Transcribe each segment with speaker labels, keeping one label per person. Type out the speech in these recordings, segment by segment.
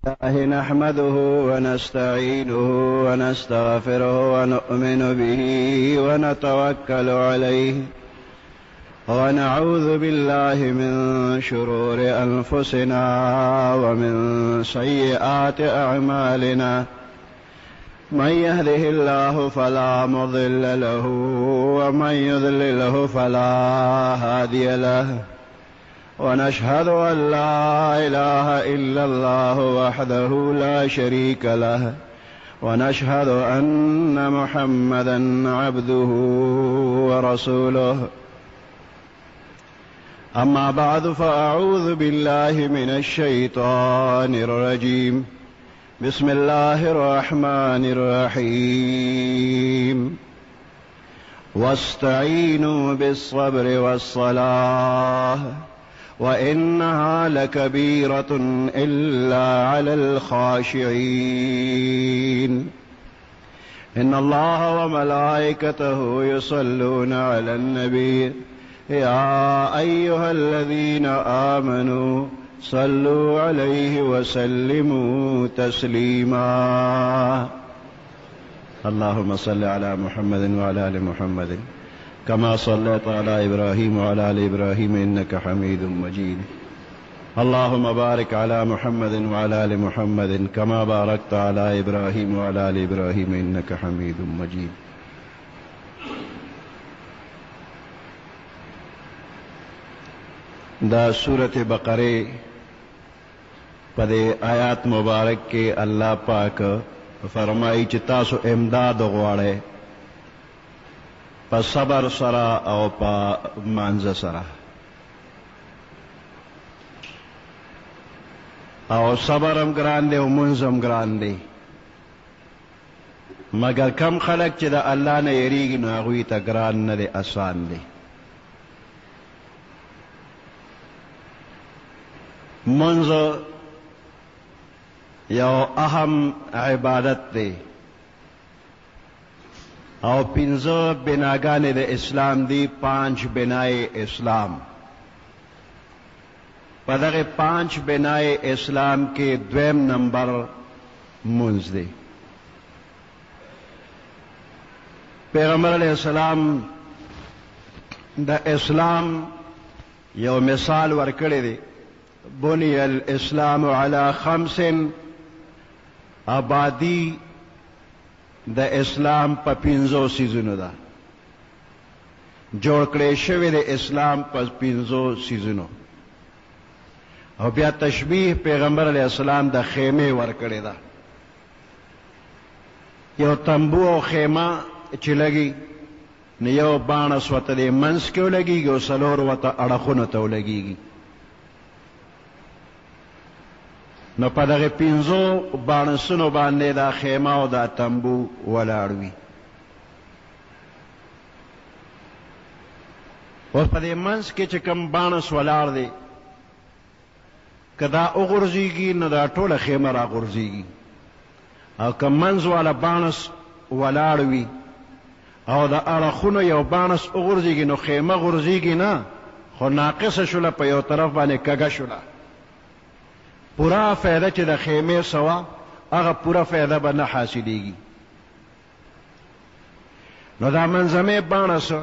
Speaker 1: الله نحمده ونستعينه ونستغفره ونؤمن به ونتوكل عليه ونعوذ بالله من شرور أنفسنا ومن سيئات أعمالنا من يهده الله فلا مضل له ومن يضلله فلا هادي له ونشهد أن لا إله إلا الله وحده لا شريك له ونشهد أن محمدا عبده ورسوله أما بعد فأعوذ بالله من الشيطان الرجيم بسم الله الرحمن الرحيم واستعينوا بالصبر والصلاة وإنها لكبيرة إلا على الخاشعين إن الله وملائكته يصلون على النبي يا أيها الذين آمنوا صلوا عليه وسلموا تسليما اللهم صل على محمد وعلى آل محمد كما صليت على إبراهيم وعلى آل إبراهيم إنك حميد مجيد اللهم بارك على محمد وعلى آل محمد كما باركت على إبراهيم وعلى آل إبراهيم إنك حميد مجيد دا سورة بقرة پدے آیات مبارک کے اللہ پاک فرمائی چی تاسو امداد غواړئ پا صبر سرا او پا مانز سرا او صبرم گران دے او منزم گران دے مگر کم خلق چی دا اللہ نے یریگی نو اغوی تا گران ندے آسان دے منز یو اہم عبادت دے او پنزو بناگانے دے اسلام دی 5 بنائے اسلام پدغ 5 بنائے اسلام کے دویم نمبر منز دے پیغمبر علیہ السلام دا اسلام یو مثال ورکڑے دے بنی الاسلام علی 5 آبادی دا اسلام پا 5 سیزنو دا جوڑ کړی شوی دا اسلام پا 5 سیزنو او بیا تشبیح پیغمبر علیہ السلام دا خیمه ورکړی دا یو تنبو او خیمه چې لګي نو یو بانس وته دی منځ کې ولګیږي او څلور وته اړخونو ته ولګیږي نو په دغه 5 بانسونو باندې دا خیمه او دا تنبو ولاړ وي اوس په دې منځ کې چې کوم بانس ولاړ دی که دا وغورځېږي نو دا ټوله خیمه راغورځېږي او که منځ والا بانس ولاړ وي او دا اړخونو یو بانس وغورځېږي نو خیمه غورځېږي نه خو ناقصه شوله په یو طرف باندې کږه شوله پورا فائدہ چې د خیمه سوا هغه پورا فائدہ به نه حاصلېږي نو دا منظمه بانس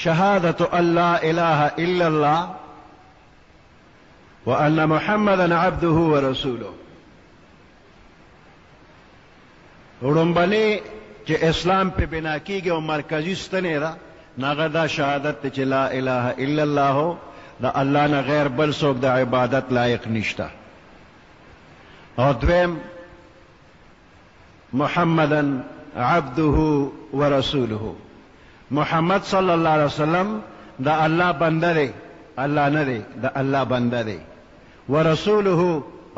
Speaker 1: شهادت ان لا اله الا الله وان محمدا عبده ورسوله وړومبنې چې اسلام په بنا کېږي او مرکزي ستنې ده ناغه دا شهادت چې لا اله الا الله دا اللہ نہ غیر بل څوک د عبادت لائق نشتا او دویم محمدن عبده ورسوله محمد صلی اللہ علیہ وسلم دا اللہ بندہ دے اللہ نہ دے دا اللہ بندہ دے ورسوله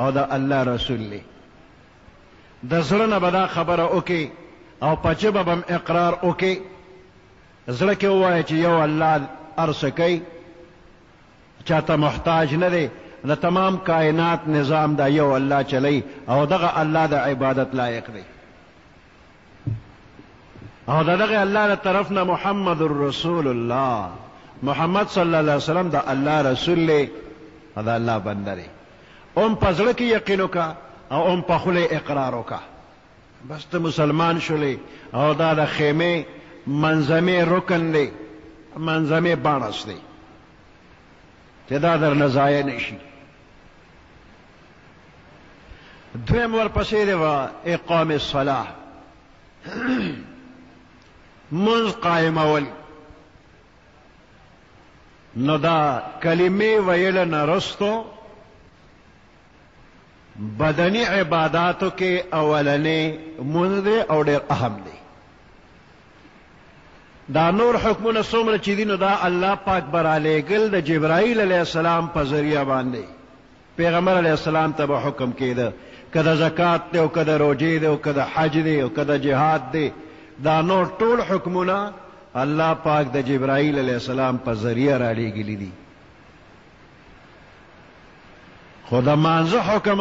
Speaker 1: او دا اللہ رسول لے دا زړه نه به دا خبره وکي او په ژبه به اقرار وکي زړه کې ووایي چې یو الله هر څه کوي چاته محتاج نه دی د تمام کائنات نظام دا یو الله چلی او دغه الله د عبادت لایق دی او دغه الله د طرف نه محمد رسول الله محمد صلی الله علیه وسلم دا الله رسول له دا الله بنده دی ام په زړه کې یقین وکړه او ام په خوله اقرار وکړه، بس ته مسلمان شولې. او دا د خیمې منظمې رکن دی، منظمې بانس دی چې دا در نه ضایع نشي. دویم ورپسې دی اقام الصلاة، منځ قائمول. نو دا کلمې ویل نه رستو بدنی عباداتو کې اولنې منځ دی او ډېر اهم دی. دا نور حکمونه څومره چې دي نو دا الله پاک برالیږل د جبرائیل علیه السلام په ذریعه باندې پیغمبر علیه السلام ته به حکم کېده، که د زکات دی او که د روجې دی او که د حج دی او که د جهاد دی، دا نور ټول حکمونه الله پاک د جبرائیل علیه السلام په ذریعه رالیږلي دي. خو د مانځه حکم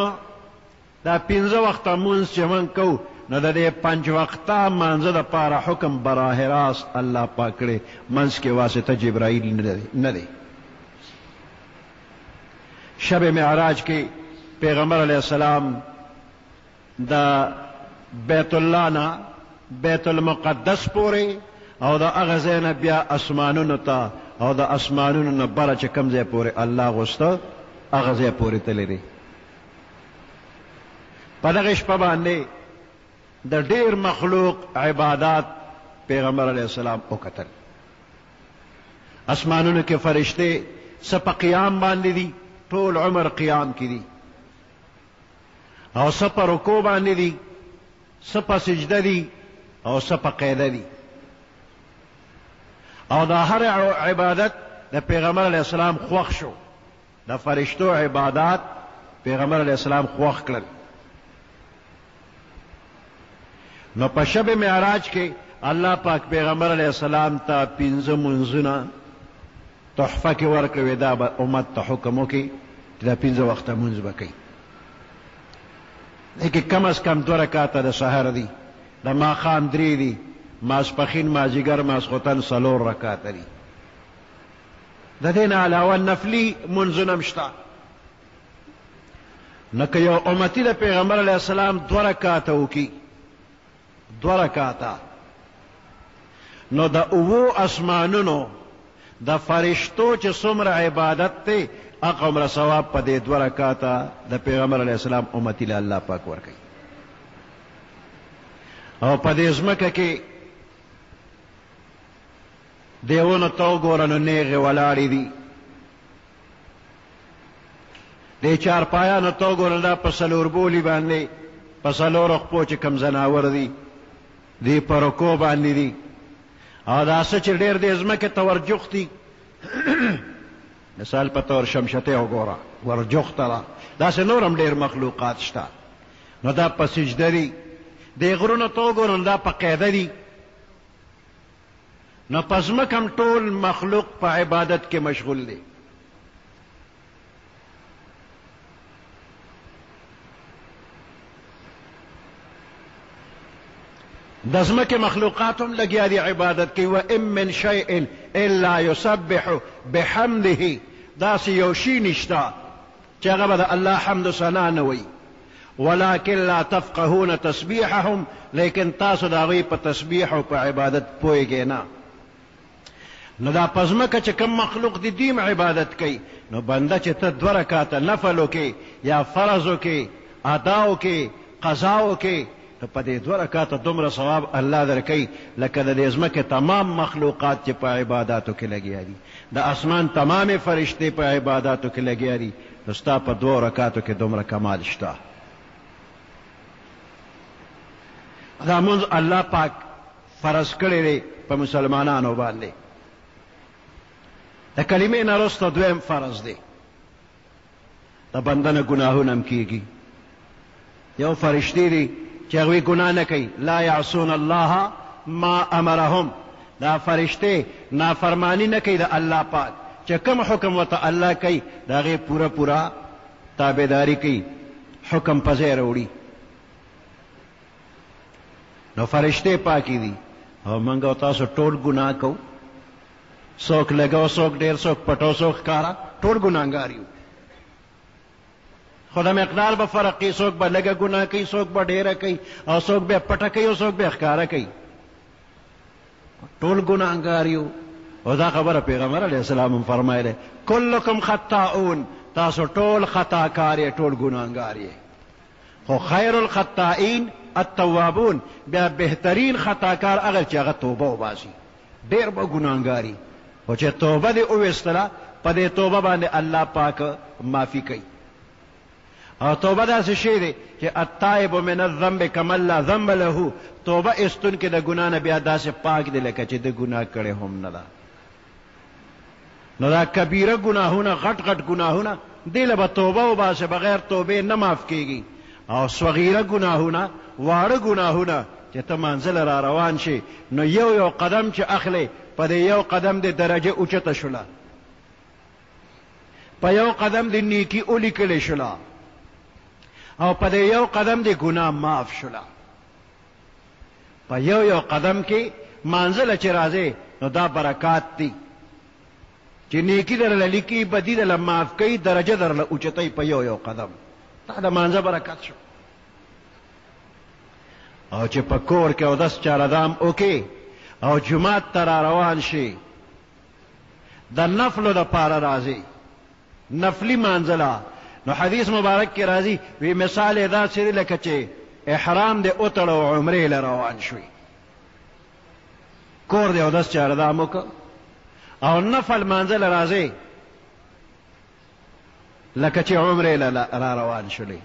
Speaker 1: دا 15 وخته مونځ چې موږ کوو نو د دې 5 وخته مانځه دپاره حکم براه راست الله پاک کړی، منځ کې واسطه جبرائیل نه دی. شب معراج کې پیغمبر علیه السلام د بیت الله نه بیت المقدس پورې او د هغه ځای نه بیا اسمانونو ته او د اسمانونو نه بره چې کوم ځای پورې الله غوسته هغه ځای پورې تللی دی. په دغه شپه باندې د ډېر مخلوق عبادات پیغمبر علیه السلام وکتل. اسمانونو کې فرشتې څه په قیام باندې دي، ټول عمر قیام کې دي، او څه په رکوع باندې دي، څه په سجده دي او څه په قیده دي. او دا هر عبادت د پیغمبر علیه السلام خوښ شو، د فرشتو عبادات پیغمبر علیه السلام خوښ کړل. نو په شب معراج کې الله پاک پیغمبر علیه السلام ته 15 منځونه تحفه کې ورکړې، دا به امت ته حکم وکړي چې دا 15 وخته منځ به کوي، لیکن کم از کم 2 رکعاته د سحر دي، د ماښام 3 دي، ماسپښین مازدیګر ماسخوتن 4 رکعاته دي. د دې نه علاوه نفلي منځونه هم شته. نو که یو امتي د پیغمبر علیه السلام 2 رکعاته وکړي، 2 رکعاته، نو د 7 اسمانونو د فرشتو چې څومره عبادت دی هغه عمره ثواب په دې 2 رکعاته د پیغمبر علیه السلام امتي له الله پاک ورکوي. او په دې ځمکه کې دیوونه ته وګوره نو نیغې ولاړې دي، دې چارپایانو ته وګوره دا په 4 بولي باندې په 4 خپو چې کوم زناور دي دی په رکوع باندې دي، او دا څه چې ډېر دې ځمکې ته ورجوختي مثال په طور شمشتې وګوره ورجوخته ده، داسې نور هم ډېر مخلوقات شته. نو دا په سجده دي، دې غرونو ته وګوره دا په قیده دي. نو په ځمکه هم ټول مخلوق په عبادت کې مشغول دی. د ځمکې مخلوقات هم لګیا دي عبادت کې. وان من شیء الا یسبح بحمده، داسې یو شي نشته چې هغه به د الله حمد و ثنا نه وایي. ولكن لا تفقهون تسبيحهم، لیکن تاسو د هغوی په تسبیح او په عبادت پوهیږئ نه. نو دا په ځمکه چې کوم مخلوق دي دیم عبادت کوي، نو بنده چې ته 2 رکعاته نفل وکړې یا فرض وکړې، ادا وکړې، قضا وکړې، نو په دې 2 رکعاته دومره ثواب الله درکوي لکه د دې ځمکې تمام مخلوقات چې په عباداتو کې لګیا دي، د اسمان تمامې فرشتې په عباداتو کې لګیا دي. نو ستا په 2 رکعاتو کې دومره کمال شته. دا منځ الله پاک فرض کړی دی په مسلمانانو باندې. د کلمې نه وروسته دویم فرض دی، د بنده نه ګناهونه هم کېږي. یو فرشتې دي چې هغوی ګناه نه کوي، لا یعصون الله ما امرهم، دا فرشتې نافرمانی نه کوي د الله پاک، چې کوم حکم ورته الله کوي د هغې پوره پوره تابعداري کوي، حکم په ځای راوړي. نو فرشتې پاکي دي، او موږ او تاسو ټول ګناه کوو، څوک لږ او څوک ډېر، څوک پټ او څوک ښکاره، ټول ګناهګار یو. خو د مقدار به فرق کوي، څوک به لږه ګناه کوي، څوک به ډېره کوي، او څوک به پټه کوي او څوک به ښکاره کوي. ټول ګناهګار یو. او دا خبره پیغمبر علیه السلام هم فرمایله، کلکم خطاؤون، تاسو ټول خطاکار یې، ټول ګناهګار یې. خو خیر الخطائین التوابون، بیا بهترین خطاکار هغه چې هغه توبه وباسي. ډېر به ګناهګاري، خو چې توبه دې وویستله، په دې توبه باندې الله پاک معافي کوي. او توبه داسې شی دی چې التائب من الذنب کمن لا ذنب له، توبه ایستونکي د ګناه نه بیا داسې پاک دی لکه چې د ګناه کړی هم نه ده. نو دا کبیره ګناهونه، غټ غټ ګناهونه، دې له به توبه وباسه، بغیر توبې نه معاف کېږي. او صغیره ګناهونه، واړه ګناهونه چې ته منزل را روان شي، نو یو یو قدم چې اخلې، په دې یو قدم د درجه اوچته شوله، په یو قدم د نیکي ولیکلې شوله، او په دې یو قدم د ګناه معاف شوله. په یو یو قدم کې منزل چې راځي، نو دا برکات دي چې نیکی درله لیکي، بدي درله معاف کوي، درجه درله اوچتوي په یو یو قدم. دا د مانځه برکت شو. او چې په کور کې اودس چاردام وکړي او جومات ته را روان شي، د نفلو دپاره راځي، نفلي مانځله. نو حدیث مبارک کې راځي، وی مثال یې داسې دی لکه چې احرام دې وتړه او عمرې له روان شوي. کور دې اودس چاردام وکړه او نفل مانځله راځي لکه چې عمرې له را روان شولې.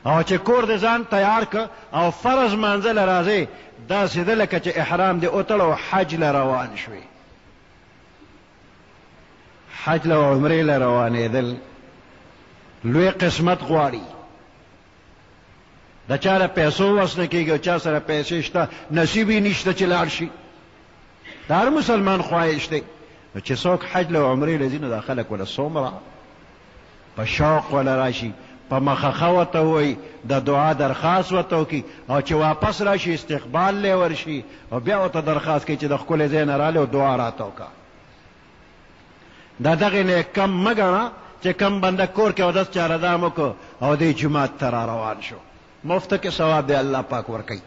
Speaker 1: او چې کور دې ځان تیار که او فرض مانځله راځي، داسې ده لکه چې احرام دې وتړه او حج له روان شوي. حج له او عمرې له روانېدل لوی قسمت غواړي. د چا له پیسو وس نه کېږي او چا سره پیسې شته، نصیب یې نشته چې لاړ شي. د هر مسلمان خواهش دی چې څوک حج له عمرې له ځي، نو دا خلک وله څومره په شوق وله راشي، په مخخه ورته ووایي، د دعا درخواست ورته وکړي، او چې واپس راشي استقبال لی ورشي، او بیا ورته درخواست کوي چې د ښکلې ځای نه رالی او دعا راته وکړه. دا دغې نه کم مه ګڼه چې کم بنده کور کې اودس چاردام وکړو او دې جومات ته را روان شو، مفته کې ثواب دی الله پاک ورکوي.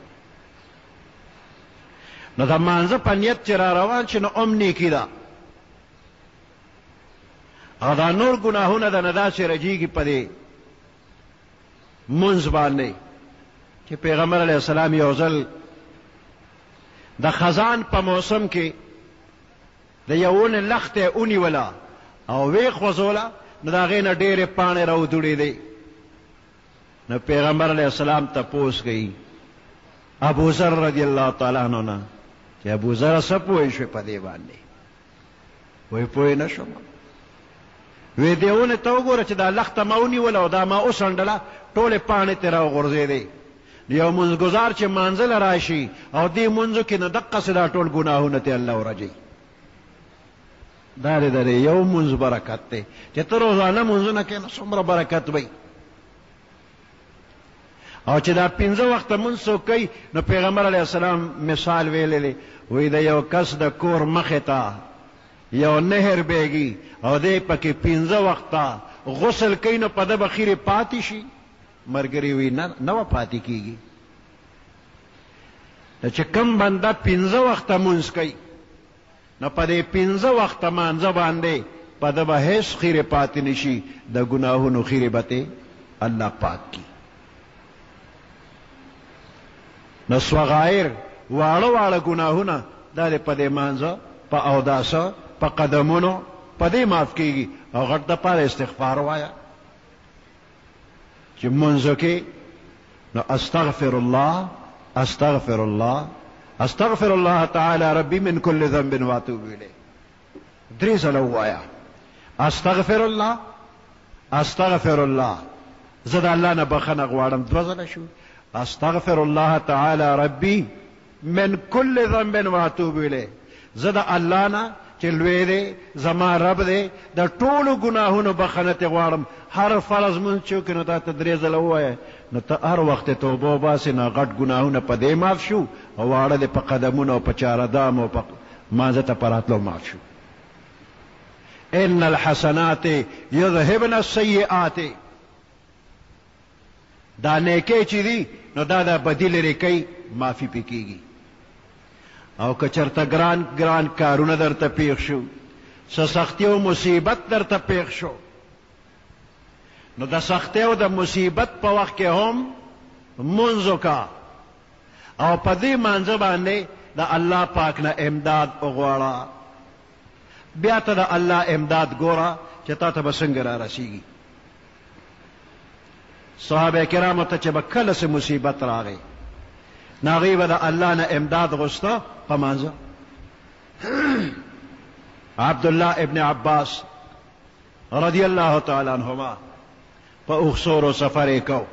Speaker 1: نو د مانځه په نیت چې را روان شي، نو ام نیکي ده. او دا نور ګناهونه د نه داسې رجیږي په دې منځ باندې چې پیغمبر علیه السلام یو ځل د خزان په موسم کې د یو ونې لښته ونیوله او ویې خوځوله، نو د هغې نه ډېرې پاڼې راودوړېدې. نو پیغمبر علیه السلام تپوس کوي ابو ذر رضی الله تعالی عنه نه چې ابو ذر څه پوه شوې په دې باندې؟ وایي پوه نه شوم. وی دې ونې ته وګوره چې دا لښته ما ونیوله او دا ما وڅنډله، ټولې پاڼې ترې راوغورځېدې. یو منځګزار چې مانځله راشي او دې منځو کې نو دقسې دا ټول ګناهونه ته الله ورجوي. دا د یو منځ برکت دی چې ته روزانه منځونه کوې، نو څومره برکت وی. او چې دا 5 وخته منځ څوک کوي، نو پیغمبر علیه السلام مثال ویلی دی، وی د یو کس د کور مخې ته یو نهر بیږي او دی پکې 5 وخته غسل کوي، نو په ده به خیرې پاتې شي؟ ملګري وی نه به پاتې کېږي. چې کم بنده 5 وخته منځ کوي، نو په دې 5 وخته مانځه باندې په ده به هیڅ خیرې پاتې نشي، د ګناهونو خیرې به ته الله پاک کی. نو صغایر واړه واړه ګناهونه دا د په دې مانځه، په اوداسه، په قدمونو، په دې معاف کېږي. او غټ دپاره استغفار وایه چې منځو کې، نو استغفر الله استغفر الله استغفر الله تعالی ربی من کل ذنب واتوب الیه. 3 ځله ووایه استغفر الله استغفر الله، زه د الله نه بخښنه غواړم. 2 ځله شو استغفر الله تعالی ربی من کل ذنب واتوب الیه، زه د الله نه چې لوی دی، زما رب دی، د ټولو ګناهونو بخښنه ترې غواړم. هر فرض مونځ چې وکړې نو تا ته 3 ځله ووایه، نو ته هر وخت توبه وباسې، نو غټ ګناهونه په دې معاف شو، او واړه دې په قدمونو او په چاردام او په مانځه ته په راتلو معاف شو. ان الحسنات یذهبن السیئات، دا نیکی چې دي نو دا بدی لري کوي معافي پې کېږي. او که چېرته ګران ګران کارونه درته پیښ شو، څه سختي او مصیبت درته پیښ شو، نو د سختي او د مصیبت په وخت کې هم مونځ وکړه او په دې مانځه باندې د الله پاک نه امداد وغواړه. بیا ته د الله امداد ګوره چې تا ته به څنګه را رسیږي. صحابه کرامو ته چې به کله څه مصیبت راغی نو هغوی به د الله نه امداد غوښته په مانځه. عبدالله ابن عباس رضی الله تعالی عنهما په اوښ سفر یې کو.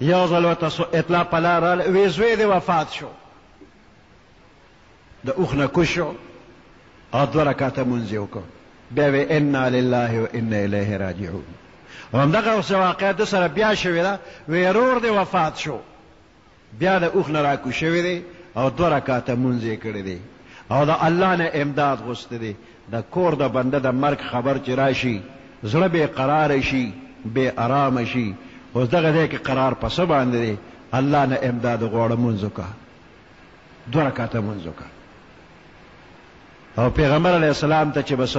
Speaker 1: یو ځل ورته اطلاع په لار راغله، وی زوی دې وفات شو، د اوښ نه کوز شو او 2 رکعته مونځ یې وکړ. بیا وی انا لله و انا الیه راجعون. همدغه څه واقعه د سره بیا شوې ده، وی ورور دې وفات شو، بیا د اوښ نه راکوز شوی دی او 2 رکعته مونځ یې کړی دی او د الله نه امداد غوښتی دی. د کور د بنده د مرګ خبر چې راشي زړه بې قراره شي، بې ارامه شي. اوس دغه ځای کې قرار په څه باندې دی؟ الله نه امداد غواړه، مونځ وکړه، 2 رکعته مونځ وکړه. او پیغمبر علیه السلام ته چې بس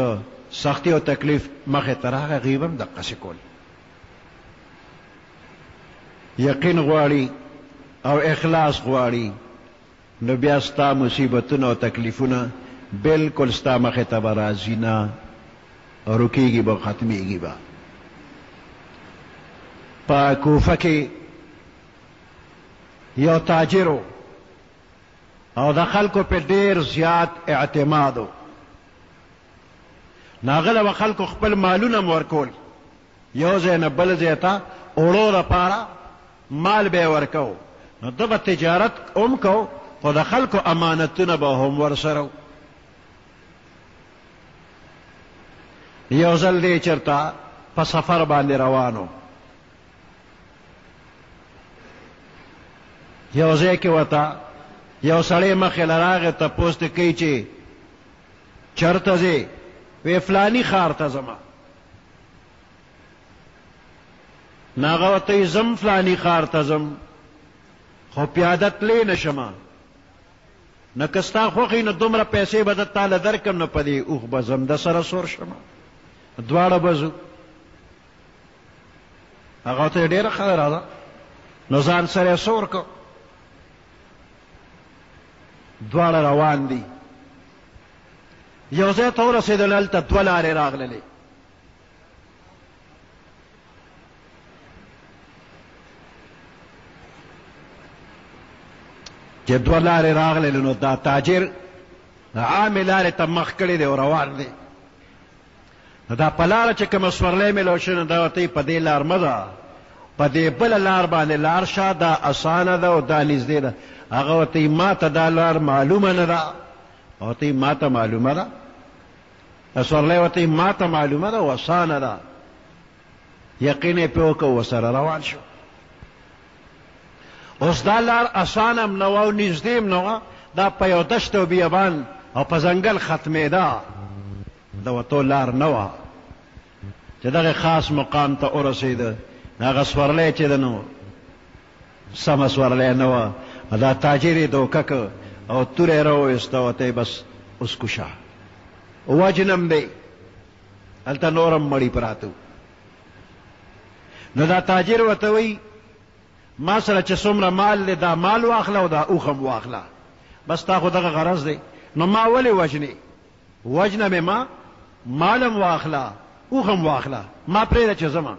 Speaker 1: سختی او تکلیف مخې ته راغی هغوی به هم دقسې کول. یقین غواړي او اخلاص غواړي نو بیا ستا مصیبتونه او تکلیفونه بالکل ستا مخې ته به راځي نه، رکیږي به، ختمیږي به. په کوفه کې یو تاجر او د خلکو په ډیر زیات اعتماد و. ناغله به خلکو خپل مالونه ورکول، یو ځای نه بل ځای ته اوړو دپاره مال به یې ورکو. نو ده به تجارت هم کو خو د خلکو امانتونه به هم ورسره و. یو ځل دی چېرته په سفر باندې روانو، یو ځای کې ورته یو سړی مخې له راغی، تپوس ترې کوي چې چېرته ځې؟ وی فلاني ښار ته ځمه. نو هغه ورته وایي ځم فلاني ښار ته ځم خو پیاده تللی نه شمه. نو که ستا خوښ وي نو دومره پیسې به زه تاله درکړم، نو په دې اوښ به ځم، د سره سور شمه، دواړه به ځو. هغه ورته ډېره ښه ده راځه. نو ځان سره یې سور کړ، دواړه روان دي. یو ځای ته ورسېدل، هلته 2 لارې راغللې. چې 2 لارې راغللې نو دا تاجر عامې لارې ته مخ کړی دی او روان دی. نو دا په لاره چې کومه سورلی میلو شوې نو دا ورته وایي په دې لار مه ځه، په دې بله لار باندې لار شه، دا اسانه ده او دا نږدې ده. هغه ورته وایي ما ته دا لار معلومه نه ده. ورته وایي ما ته معلومه ده؟ سورلی ورته وایي ما ته معلومه ده او اسانه ده. یقین یې پرې وکړ، ورسره روان شو. اوس دا لار اسانه هم نه وه او نږدې هم نه وه، دا په یو دشت او بیابان او په ځنګل ختمېده، د وتو لار نه وه. چې دغه خاص مقام ته ورسېده، هغه سورلی چې ده نو سمه سورلی نه وه. دا تاجر یې دوکه که او توره یې راوویسته، ورته یې بس اوس کوشه، وجنم دی، هلته نورم مړي پراته. نو دا تاجر ورته وایي ما سره چې څومره مال دی دا مال واخله او دا اوښ هم واخله، بس تا خو دغه غرض دی. نو ما ولې وژنې؟ وجنه مې ما، مال هم واخله اوښ هم واخله، ما پرېږده چې ځمه.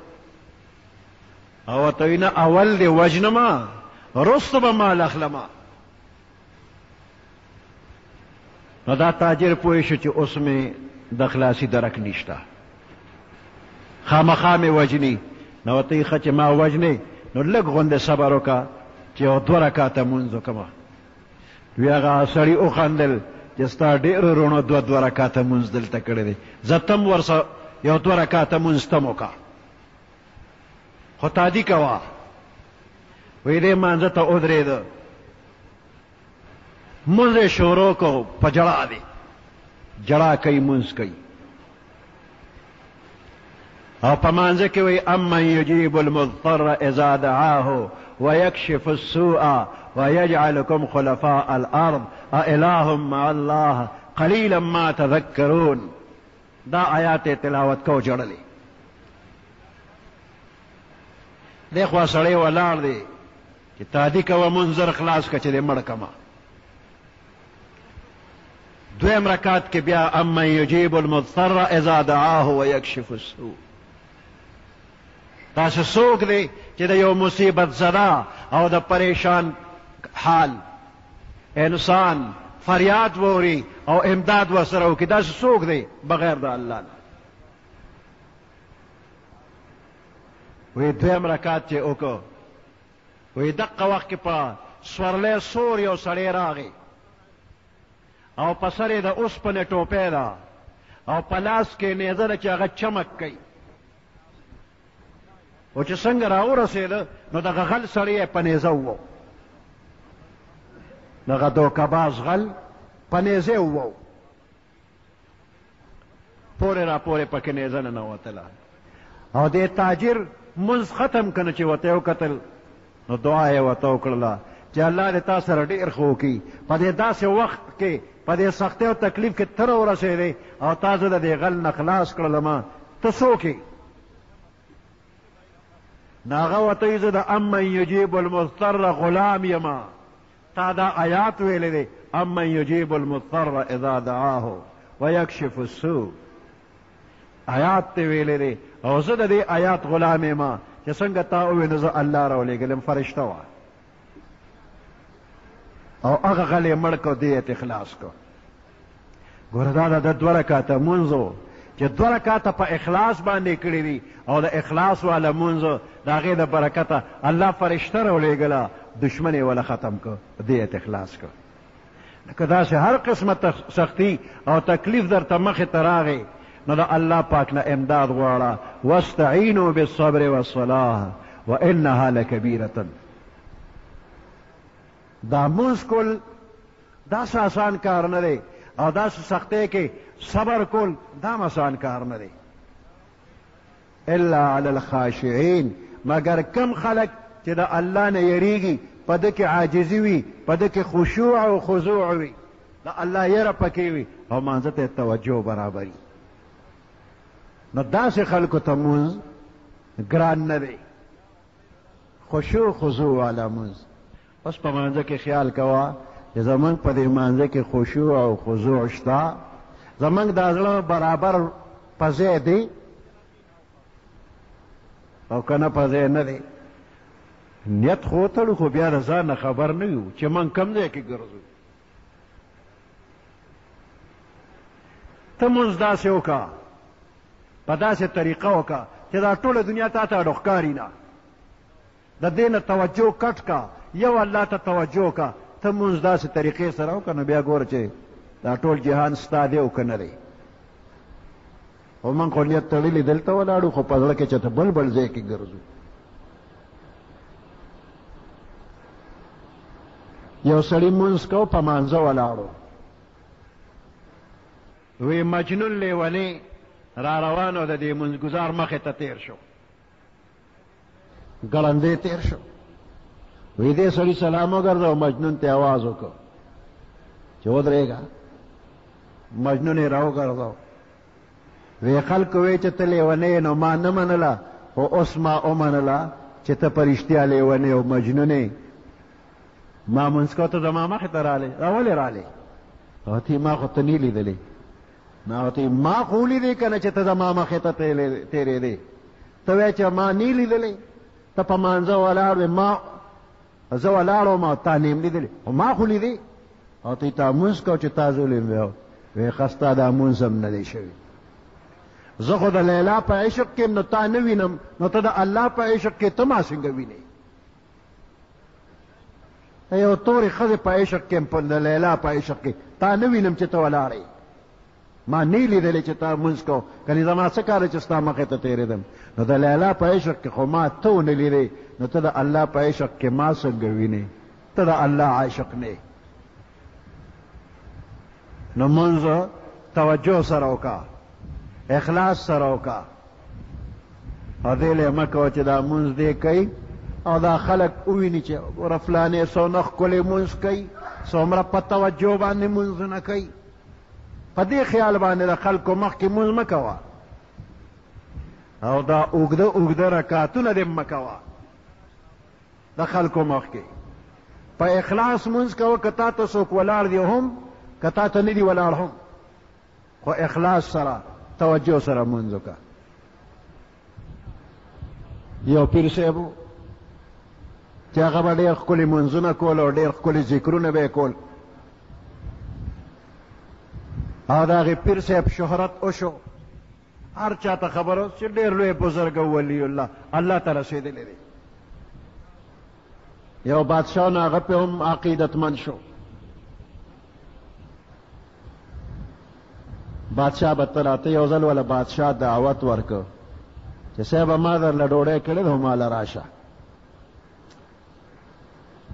Speaker 1: او ورته وایي نه، اول دې وژنمه وروسته به مال اخلمه. نو دا تاجر پوه شو چې اوس مې د خلاصي درک نشته، خامخا مې وژني. نو ورته وایي ښه چې ما وژنې نو لږ غوندې صبر وکړه چې یو 2 رکعته مونځ وکړمه. وی هغه سړي وخندل چې ستا ډېرو وروڼو 2 رکعته مونځ دلته کړی دی، زه تم ورسه یو 2 رکعته مونځ تم وکړه، خو تادي کوه. وی دې مانځه ته ودرېده، مونځ یې شروع کړو، په جړا دی، جړا کوي مونځ کوي. او په مانځه کې وایي امن یجیب المضطر اذا دعاه ويكشف السوء ويجعلكم خلفاء الارض أإله مع الله قلیلا ما تذکرون. دا آیات تلاوت کو جړلې دی خوا سړی ولاړ دی چې تادی کوه منظر خلاص که چې دی مړ کما. دویم رکعت کې بیا امن یجیب المضطر اذا دعاه ويكشف السوء. تاسو څوک دی چې د یو مصیبت زده او د پریشان حال انسان فریاد ووري او امداد ورسره وکړي؟ داسې څوک دی بغیر د الله نه؟ وی دویم رکعت چې وکړو وی دقه وخت کې په سورلی سور یو سړی راغی او په سر یې د اوسپنې ټوپۍ ده او په لاس کې نیزه ده چې هغه چمک کوي. او چې څنګه راورسېده نو دغه غل سړی یې په نیزه ووو، دغه دوکباز غل په نیزه ووو، پورې را پورې پکې نیزه ننوتله. او دې تاجر منځ ختم کنه چې ورته یې وکتل نو دعا یې ورته وکړله چې الله دې تا سره ډېر ښه وکړي په دې داسې وخت کې په دې سختۍ او تکلیف کې ته راورسېدې او تا زه د دې غل نه خلاص کړلم، ته څوک یې؟ نو هغه ورته وایي زه د امن یجیب المضطر غلام یما. تا دا آیات ویلی دی امن یجیب المضطر اذا دعاه ویکشف السوء. آیات ته ویلی دی او زه د دې آیات غلام یما چې څنګه تا ووایې نو زه الله راولېږلم فرشته وه. او هغه غل یې مړ کړ، دې یې اخلاص کړ. ګوره دا د دوه رکعته مونځ و چې دوه رکعته په اخلاص باندې کړي دي او د اخلاص والا مونځ د هغې د برکته الله فرشته راولېږله، دشمن یې وله ختم کړ، دې یې اخلاص کړ. لکه داسې هر قسمه سختی او تکلیف درته مخې ته راغی نو د الله پاک نه امداد غواړه. واستعینوا بالصبر والصلاة وانها لکبیرة. دا مونځ کول داسې آسان کار نه دی او داسې سختۍ کې صبر کول دا آسان کار نه دی. الا علی الخاشعین، مگر کم خلق چې د الله نه یریږي، په ده کې عاجزي وي، په ده کې خشوع او خضوع وي، د الله یره پکې وي او مانځه ته توجه برابري. نو داسې خلکو ته مونځ ګران نه دی، خشوع خضوع والا مونځ. اوس په مانځه کې خیال کوه چې زمونږ په دې مانځه کې خشوع او خضوع شته، زمونږ دا زړه برابر په ځای دی او که نه په ځای نه دی. نیت خو وتړو خو بیا د ځان نه خبر نه یو چې موږ کوم ځای کې ګرځو. ته مونځ داسې وکړه، په داسې طریقه وکړه چې دا ټوله دنیا تا ته اډو ښکاري نه، د دې نه توجه کټ کا، یو الله ته توجه کا. ته مونځ داسې طریقې سره وکړه نو بیا ګوره چې دا ټول جهان ستا دی او که نه دی. او موږ خو نیت تړلي دلته ولاړو خو په زړه کې چې ته بل بل ځای کې ګرځو. یو سړي مونځ کو په مانځه ولاړو، وی مجنون لیونی را روان او د دې مونځګزار مخې ته تیر شو، ګړندی تیر شو. وی دې سړي سلام وګرځاو، مجنون ته آواز وکړ چې ودرېږه. مجنون یې راوګرځاو. وی خلکو وی چې ته لیونی نو ما نه منله، خو اوس ما ومنله چې ته په رښتیا لیونی او مجنون یې. ما مونځ کو ته زما مخې ته رالی، را ولې رالی؟ هغه ما خو ته نه لیدلې. نو هغه ما خو ولیدې که نه چې ته زما مخې ته تېرېدې؟ ته وایې چې ما نه لیدلې، ته په مانځه ولاړ وې، ما زه ولاړ وم تا نه یم لیدلې، خو ما خو لیدې. او ته تا مونځ کو چې تا ظلم وی. وی ښه ستا دا مونځ هم نه دی شوی. زه خو د لیلا په عشق کې نو تا نه وینم، نو ته د الله په عشق کې ته ما څنګه وینې؟ یو تورې ښځې په عشق کې د لیلا په عشق کې تا نه وینم چې ته ولاړې، ما نه لیدلې چې تا مونځ کو، کنې زما څه کار چې ستا مخې ته تېرېدم. نو د لیلا په عشق کې خو ما ته ونه لیدې، نو ته د الله په عشق کې ما څنګه وینې؟ ته د الله عاشق نه. نو مونځ توجه سره وکړه، اخلاص سره وکړه، او دې له مه کوه چې دا مونځ دې کوي او دا خلک وویني چې ګوره فلانې څومره ښکلی مونځ کوي څومره په توجه باندې مونځونه کوي په دې خیال باندې د خلکو مخکې مونځ مه کوه او دا اوږده اوږده رکعتونه دې مه کوه د خلکو مخکې په اخلاص مونځ کوه که تا ته څوک ولاړ دی هم که تا ته نه دي ولاړ هم خو اخلاص سره توجه سره مونځ وکړه یو پیر صاحب و چې هغه به ډېر ښکلي مونځونه کول او ډېر ښکلي ذکرونه به یې کول او د هغې پیر صاحب شهرت وشو هر چا ته خبر اوس چې ډېر لوی بزرګ ولی الله الله ته رسېدلی دی یو بادشاه نو هغه پې هم عقیدتمند شو بادشاه به ته راته یو ځل وله بادشاه دعوت ورکړ چې صاحبه ما درله ډوډۍ کړې ده هماله راشه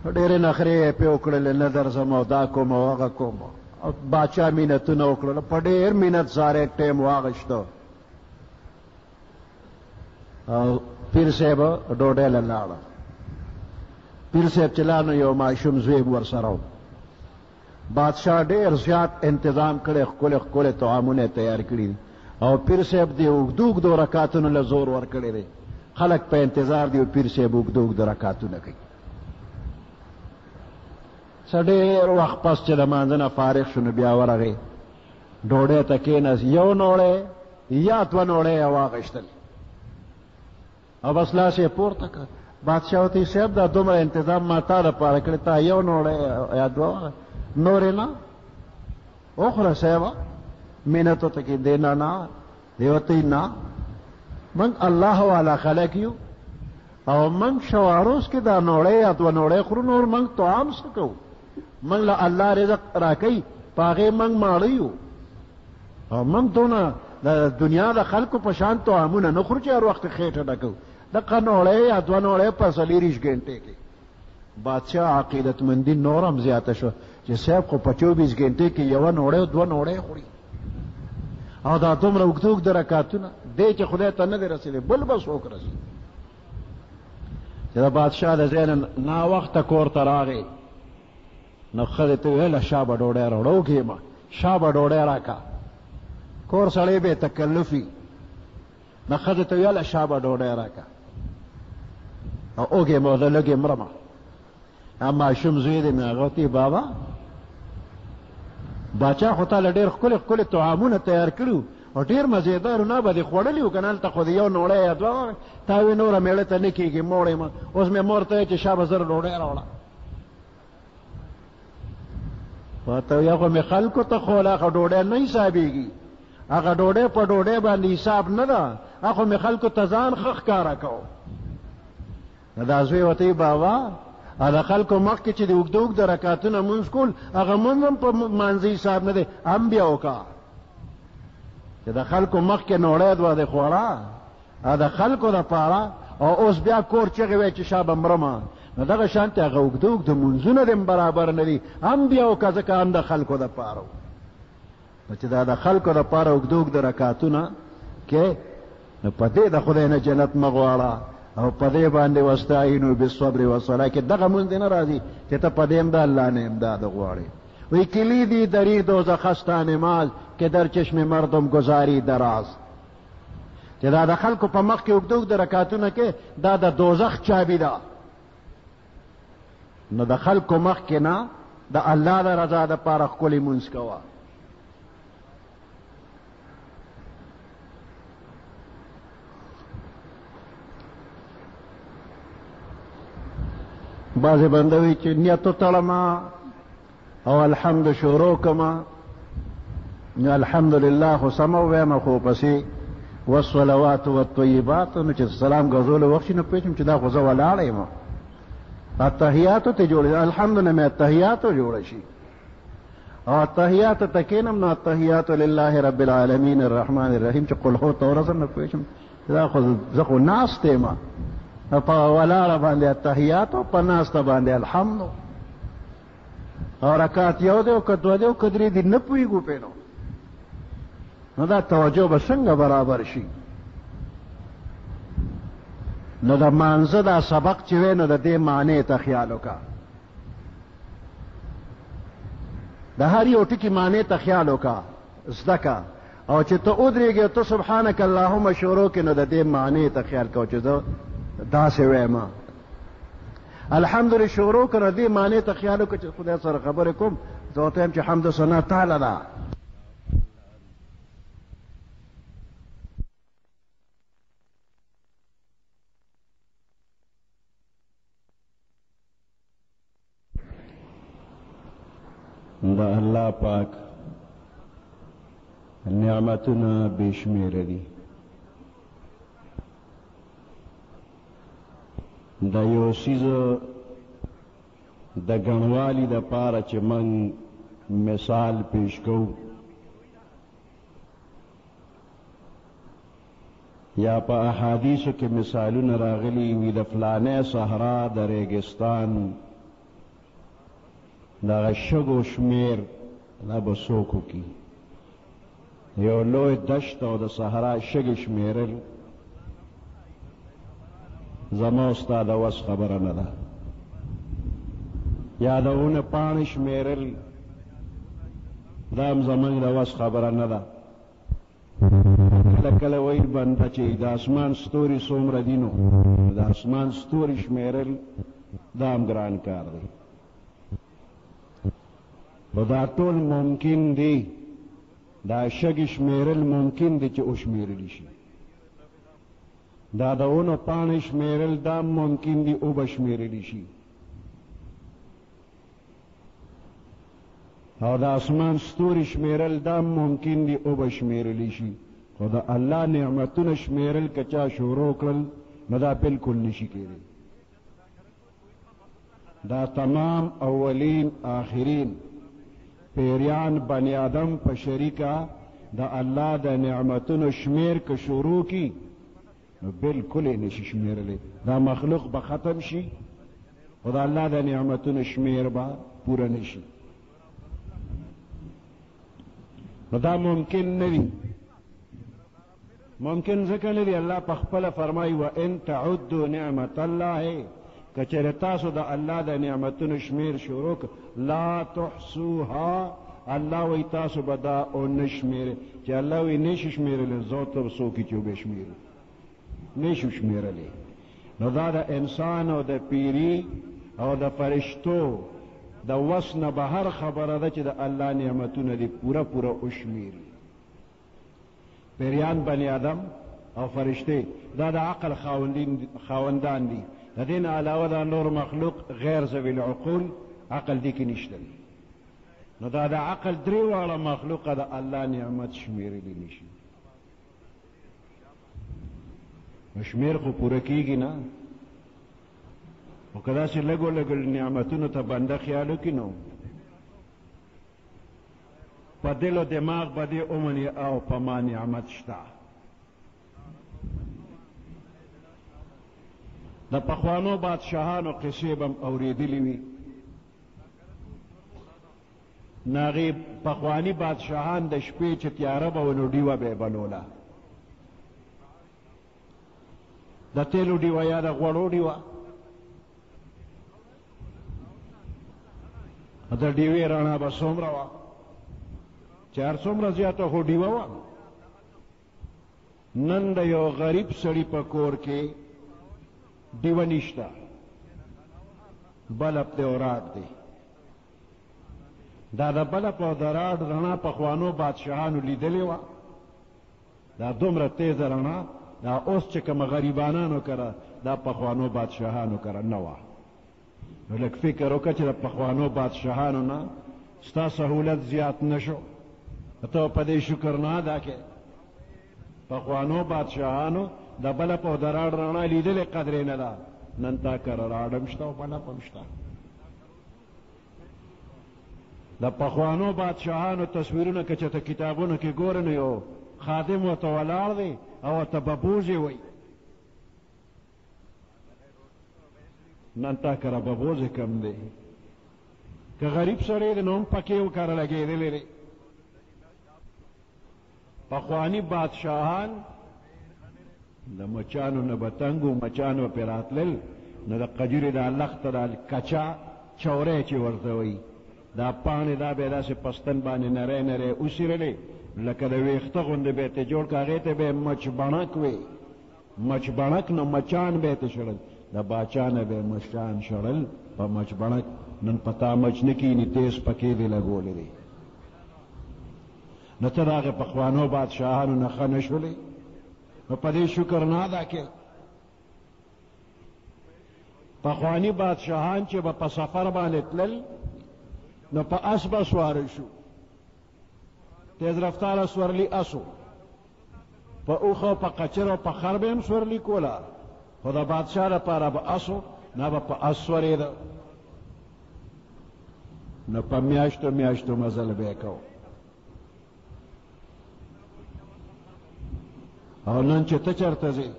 Speaker 1: ډېرې نخرې یې پې وکړلې نه درځم او دا کوم او هغه کوم او باچا مینتونه وکړل په ډېر مینت ساره ټیم واغشته او پیر صاحب ډوډۍ له لاړه پیر صاحب چې لاړ نو یو ماشوم زوی ورسره و بادشاه ډېر زیات انتظام کړی ښکلې ښکلې طعامونه یې تیار کړي دي او پیر صاحب دې اوږدو اوږدو رکعتونو له زور ورکړی دی خلک په انتظار دي او پیر صاحب اوږدو اوږدو رکعتونه کوي څه ډېر وخت پس چې د مانځه نه فارغ شو نو بیا ورغی ډوډۍ ته کېناست یو نوړی یا دوه نوړی یې واغېشتل او بس لاس یې پورته کړ بادشاه ورته صاحب دا دومره انتظام ما تا دپاره کړی تا یو نوړی یا دوه نورې نه وخوره صاحبه محنت ورته کې دی نه نه دی ورته نه موږ الله والا خلک یو او موږ شواروز کې دا نوړی یا دوه نوړی خورو نور موږ طعام څه کوو موږ له الله رزق راکوي په هغې موږ ماړه یو او موږ دونه د دنیا د خلکو په شان طعامونه نه خورو چې هر وخت خېټه ډکوو دغه نوړی یا دوه نوړی په 24 ګنټې کې بادشاه عقیدتمندي نور هم زیاته شو چې صاحب خو په 24 ګنټې کې یوه نوړی او دوه نوړی خوري او دا دومره اوږده اوږده رکعتونه دی چې خدای ته نه دی رسېدلی بل به څوک رسي چې د بادشاه د ځای نه ناوخته کور ته راغی نو ښځې ته ویله شابه ډوډۍ راوړه وږېمه شابه ډوډۍ راکړه کور سړی به یې تکلف وي نو ښځې ته ویله شابه ډوډۍ راکړه او وږېمه زه لږې مرمه ماشوم زوی دی مې هغه ورته بابا باچا خو تا له ډېر ښکلې ښکلې طعامونه تیار کړي او ډېر مزېدارونه به دې خوړلي وو که نه هلته خو د یو نوړی یا دوه تا وې نوره مېړه ته نه کېږي موړ یم اوس مې مور ته چې شابه زر ډوډۍ راوړه ورته یا خو مې خلکو ته خوله هغه ډوډۍ نه حسابېږي هغه ډوډۍ په ډوډۍ باندې حساب نه ده هغه خو مې خلکو ته ځان ښه ښکاره کوو نو دا زوی ورته بابا د خلکو مخکې چې د اوږده اوږده رکعتونه مونځ کول هغه مونځ هم په مانځه حساب نه دی هم بیا وکړه چې د خلکو مخکې نوړی دوه دی خوړه د خلکو دپاره او اوس بیا کور چغې وی چې شابه مرمه نو دغه شانتې هغه اوږده اوږده مونځونه دې برابر نه دي هم بیا وکړه ځکه هم د خلکو دپاره نو چې دا د خلکو دپاره اوږده اوږده رکعتونه کې نو په دې د خدای نه جنت مه غواړه او په دې باندې واستعینوا بالصبر والصلاة کې دغه مونځ نه راځي چې ته په دې هم د الله نه امداد غواړې وی کلیدی دری دوزخ است نماز که در چشم مردم گذاری دراز چې دا د خلکو په مخ کې اوږده اوږده رکعتونه کې دا د دوزخ چابي ده نو د خلکو مخ کې نه د الله د رضا دپاره ښکلې مونځ کوه بعضې بنده وي چې نیت وتړمه او الحمد شروع کما نو الحمدلله خو سمه ووایم خو پسې والصلوات والطیبات نو چې سلام ګرځولو وخت شي نو پوهېږم چې دا خو زه ولاړه یم اتحیاتو ته جوړ الحمد نه مې اتحیاتو جوړه شي او اتحیاتو ته کښېنم نو اتحیاتو لله رب العالمین الرحمن الرحیم چې قل هو ته ورسم نو پوهېږم چې دا خو زه خو ناست یم په ولاړه باندې اتحیات او په ناسته باندې الحمد او رکعت یو دی او که دوه دی او که درې دي نه پوهېږو پې نو دا توجه به څنګه برابر شي نو د مانزه دا سبق چې وی نو د دې معنی ته خیال وکړه د هر یو ټکي معنی ته خیال وکړه زده کړه او چې ته ودرېږې ته سبحانک اللهم شروع کې نو د دې معنی ته خیال کوه چې زه داسې وایم الحمدلله شروع کړه دې معنی ته خیال وکړه چې خدای سره خبرې کوم زه ورته وایم چې حمد و ثنا تعالی ده
Speaker 2: د الله پاک نعمتونه بشمیره دي د یو څیز د ګڼوالي دپاره چې موږ مثال پیش کوو یا په احادیثو کې مثالونه راغلي وي د فلانه صحرا د ریګستان دغه شګو شمیر دا به څوک وکړي یو لوی دشت او د صحرا شګې شمیرل زما او ستا د وس خبره نه ده یا د ونه پاڼې شمیرل دا هم زموږ د وس خبره نه ده کله کله ویل بنده چې د اسمان ستوري څومره دي نو د اسمان ستوري شمیرل دا هم ګران کار دی خو دا ټول ممکن دی دا شګې شمیرل ممکن دی چې وشمیرلی شي دا د ونو پاڼې شمیرل دا ممکن دی وبشمیرلی شي او د اسمان ستوري شمیرل دا ممکن دی وبشمیرلی شي خو د الله نعمتونه شمیرل که چا شروع کړل نو دا بالکل نشي کېدی دا تمام اولین آخرین پیریان بنی آدم په شریکه د الله د نعمتونو شمیر که شروع کی نو بالکل یې نشي شمیرلی دا مخلوق به ختم شي خو د الله د نعمتونو شمیر به پوره نشي نو دا ممکن نه دي ممکن ځکه نه دي الله په خپله فرمایي وان تعدوا نعمت الله که چېرې تاسو د الله د نعمتونو شمیر شروع لا تحصوها الله وی تاسو به دا ونه شمیرئ چې الله وی نشي شمیرلی زه ته څوک چې وبشمیرو نشو شمیرلی نو دا د انسان او د پیری او د فرشتو د وس نه بهر خبره ده چې د الله نعمتونه دي پوره پوره وشمیري پیریان بني آدم او فرشته دا د عقل خاوندان دي د دې نه علاوه دا نور مخلوق غیر ذوي العقول عقل دي کې نشته نو دا د عقل درې واړه مخلوقه د الله نعمت شمیرلی نشي شمیر خو پوره کیږي نه او که داسې لږو لږو نعمتونو ته بنده خیال وکړي نو په دل و دماغ به دې ومني او په ما نعمت شته د پخوانو بادشاهانو قصې به م اورېدلې وي ناغې پخواني بادشاهان د شپې چې تیاره به و نو ډیوه به یې بلوله د تیلو ډیوه یا د غوړو ډیوه د ډیوې رڼا به څومره وه چې هر څومره زیاته خو ډیوه وه نن د یو غریب سړي په کور کې ډیوه نشته بلب دی او راډ دی دا د بلب او د راډ رڼا پخوانو بادشاهانو لیدلې وه دا دومره تیزه رڼا دا اوس چې کومه غریبانانو کره دا پخوانو بادشاهانو کره نه وه نو لږ فکر وکړه چې د پخوانو بادشاهانو نه ستا سهولت زیات نه شو ته په دې شکر نه ادا کړې پخوانو بادشاهانو د بلب او د راډ رڼا لیدلې قدرې نه ده نن تا کره راډ هم شته او بلب هم شته د پخوانو بادشاهانو تصویرونه که چېرته کتابونو کې ګورې نو یو خادم ورته ولاړ دی او ورته ببوزې وایي نن تا کره ببوزې کم دی که غریب سړی دی نو هم پکې وکره لګېدلی دی پخواني بادشاهان د مچانو نه به تنګ و، مچان به پرې راتلل، نو د قجورې دا لخته دا کچا چوری چې ورته وایي دا پاڼې دا به یې داسې پستن باندې نری نری اوسېرلې لکه د ویښته غوندې به یې ته جوړ که هغې ته به یې مچ بڼک وې، مچ بڼک نو مچان به یې ته شړل، د باچا نه به یې مچان شړل په مچ بڼک. نن په تا مچ نه کښېني، تیز پکې دې لګولی دی. نو ته د هغې پخوانو بادشاهانو نه ښه نه شولې، نو په دې شکر نه ادا کې. پخواني بادشاهان چې به په سفر باندې تلل نو په اس به سواره شو، تیز رفتاره سورلي اسو، په اوښ او په قچر او په خر به هم سورلي کوله، خو د بادشاه لپاره به اسو نه به په اس سورېده. نو په میاشتو میاشتو مزل به یې کو. او نن چې ته چېرته ځې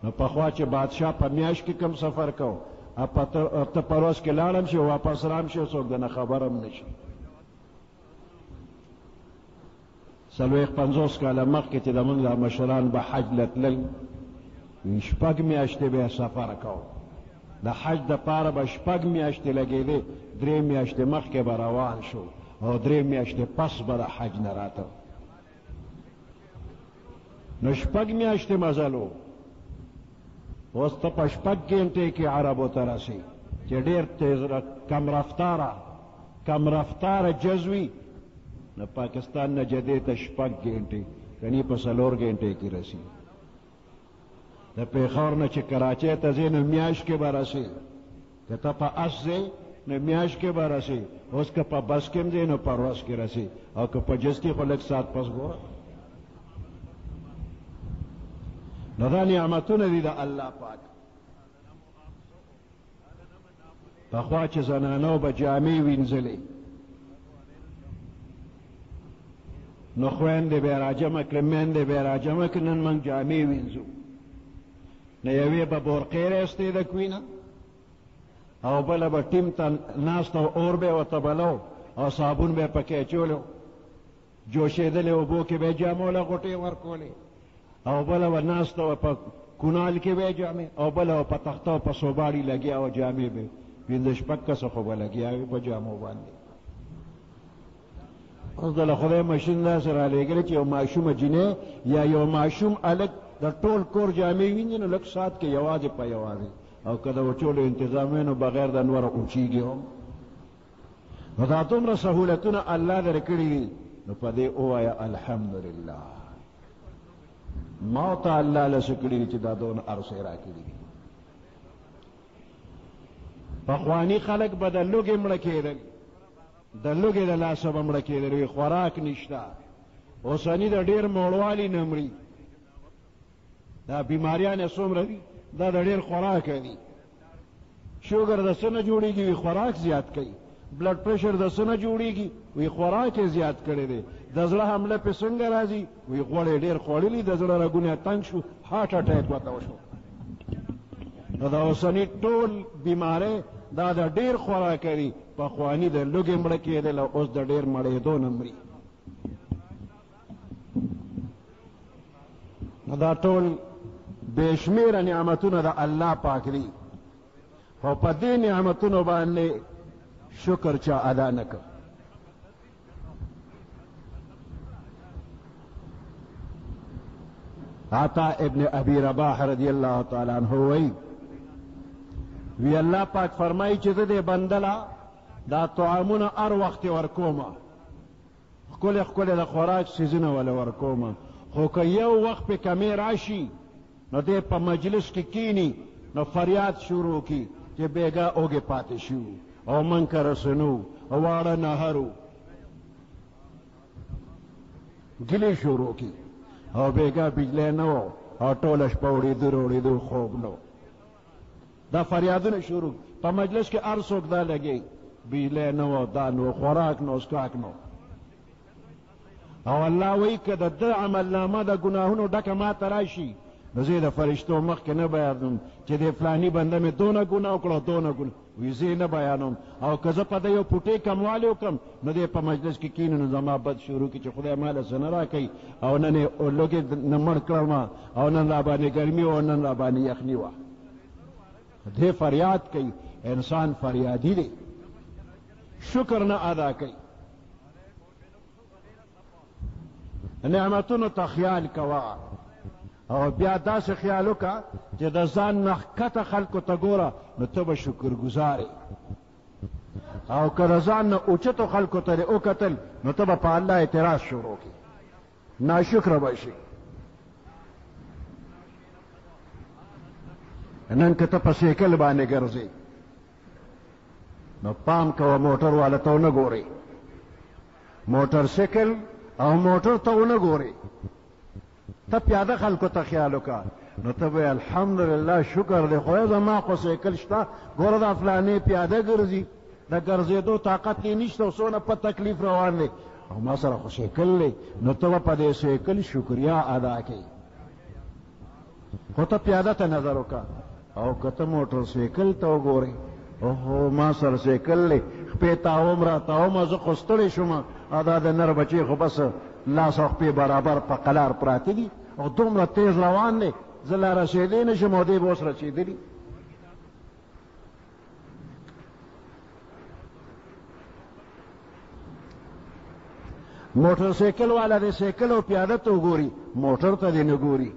Speaker 2: نو پخوا چې بادشاه په میاشت کې کم سفر کو، ته په ورځ کې لاړم شي واپس رام شي، څوک دنه خبر هم نه شي. 40-50 کاله مخکې چې زموږ دا مشران به حج له تلل، 6 میاشتې به یې سفر کو، د حج دپاره به 6 میاشتې لګېدې، 3 میاشتې مخکې به روان شو او 3 میاشتې پس به د حج نه راته. نو 6 میاشتې مزل و. اوس ته په 6 ګنټې کې عربو ته رسې چې ډېر تیز کم رفتاره جزوي، نو پاکستان نه جدې ته 6 ګنټې کني په 4 ګنټې کې رسي. د پېښور نه چې کراچۍ ته ځې نو میاشت کې به رسې، که ته په اس ځې نو میاشت کې به رسې، اوس که په بس کې هم ځې نو په ورځ کې رسې، او که په جستي خو لږ ساعت پس ګوره. نو دا نعمتونه دي د الله پاک. پخوا چې زنانو به جامې وینځلې نو خویندې به یې راجمع کړې، میندې به یې راجمع کړې، نن موږ جامې وینځو. نو یوې به بورقې راایستې د کوینه، او بله به ټیم ته ناسته او اور به یې ورته بلو او صابون به یې پکې اچولو، جوشېدلې اوبو کې به یې جامو له غوټې ورکولې، او بله به ناسته وه په کونال کې به یې جامې، او بله به په تخته او په صوباړي لګیا وه جامې به 5-6 کسه خو به لګیا وي په جامو باندې. اوس د له خدای مشین داسې رالیږلی چې یو ماشومه جینۍ یا یو ماشوم هلک د ټول کور جامې وینځي نو لږ ساعت کې یوازې په یوازې، او که د وچولو انتظام وي نو بغیر د نوره اوچېږي هم. نو دا دومره سهولتونه الله درې کړي دي، نو په دې ووایه الحمدلله. ما ته الله له څه کړي دي چې دا دونه هر څه یې راکړي دي. پخواني خلک به د لوږې مړه کېدل، د لوږې د لاسه به مړه کېدل، وي خوراک نشته. اوسني د ډېر موړوالي نه مري، دا بیماریان یې څومره دي، دا د ډېر خوراک دي. شوګر د څه نه جوړېږي، وي خوراک زیات کوي. بلډ پریشر د څه نه جوړېږي، وي خوراک یې زیات کړی دی. د زړه حمله پې څنګه راځي، وي غوړ یې ډېر خوړلي، د زړه رګونه یې تنګ شو، هارټ اټیک ورته وشو. نو د اوسني ټول بیمارۍ دا د ډېر خوراک دي. پخواني د لوږې مړه کېدل، او اوس د ډېر مړېدو نه مري. نو دا ټول بې شمېره نعمتونه د الله پاک دي، خو په دې نعمتونو باندې شکر چا ادا نه کړ. عطا ابن ابي رباح رضی الله تعالی عنہ وی الله پاک فرمایي چې د دې بندله دا طعامونه هر وخت ورکومه، ښکلې ښکلې د خوراک څیزونه وله ورکومه، خو که یو وخت پې کمې راشي نو دی په مجلس کې کینی نو فریاد شروع کی چې بیګا اوږې پاتې شو او من که رسنو او واړه نهرو، ګلې شروع کی او بیګا بجلی نه و او ټوله شپه وړېدو روړېدو خوب نه و. دا فریادونه شروع په مجلس کې هر څوک دا لګي، بجلی نه و، دا نو، خوراک نو، څښاک نو. او الله وایي که د ده عملنامه د ګناهونو ډکه ماته راشي نو زه د فرشتو مخکې نه بیانوم چې د فلاني بنده مې دونه ګناه وکړه دونه ګناه وي زه نه بیانوم او که زه په ده یو پوټۍ کموالی وکړم نو دی په مجلس کې کینو نو زما بد شروع کړي چې خدای ماله څه نه راکوي او نن یې لوږې نه مړ کړم او نن را باندې ګرمي وه او نن را باندې یخني وه دی فریاد کوي انسان فریادي دی شکر نه ادا کوي نعمتونو ته خیال کوه او بیا داسې خیال وکړه چې د ځان نه ښکته خلکو ته ګوره نو ته به شکرګزار او که د ځان نه اوچتو خلکو ته دې وکتل نو ته به په الله اعتراض شروع کړي ناشکره به شي نن که ته په سیکل باندې ګرځې نو پام کوه موټر والا ته ونه ګورې موټر سیکل او موټر ته ونه ګورې ته پیاده خلکو ته خیال وکړه نو ته به الحمدلله شکر دی خدای زما خو سیکل شته ګوره دا فلانې پیاده ګرځي د ګرځېدو طاقت یې نشته او څونه په تکلیف روان دی او ما سره خو سیکل دی نو ته به په دې سیکل شکریا ادا کوي خو ته پیاده ته نظر وکړه او که ته موټر سیکل ته وګورې اوهو ما سره سیکل دی خپې تاوم را تاوم زه خو ستړی شوم او دا د نر بچې خو بس لاس او خپې برابر په قلار پراته دي او دومره تیز روان دی زه لا رسېدی نه شم او دی به اوس رسېدلي موټر سیکل والا دی سیکل او پیاده ته وګوري موټر ته دی نه ګوري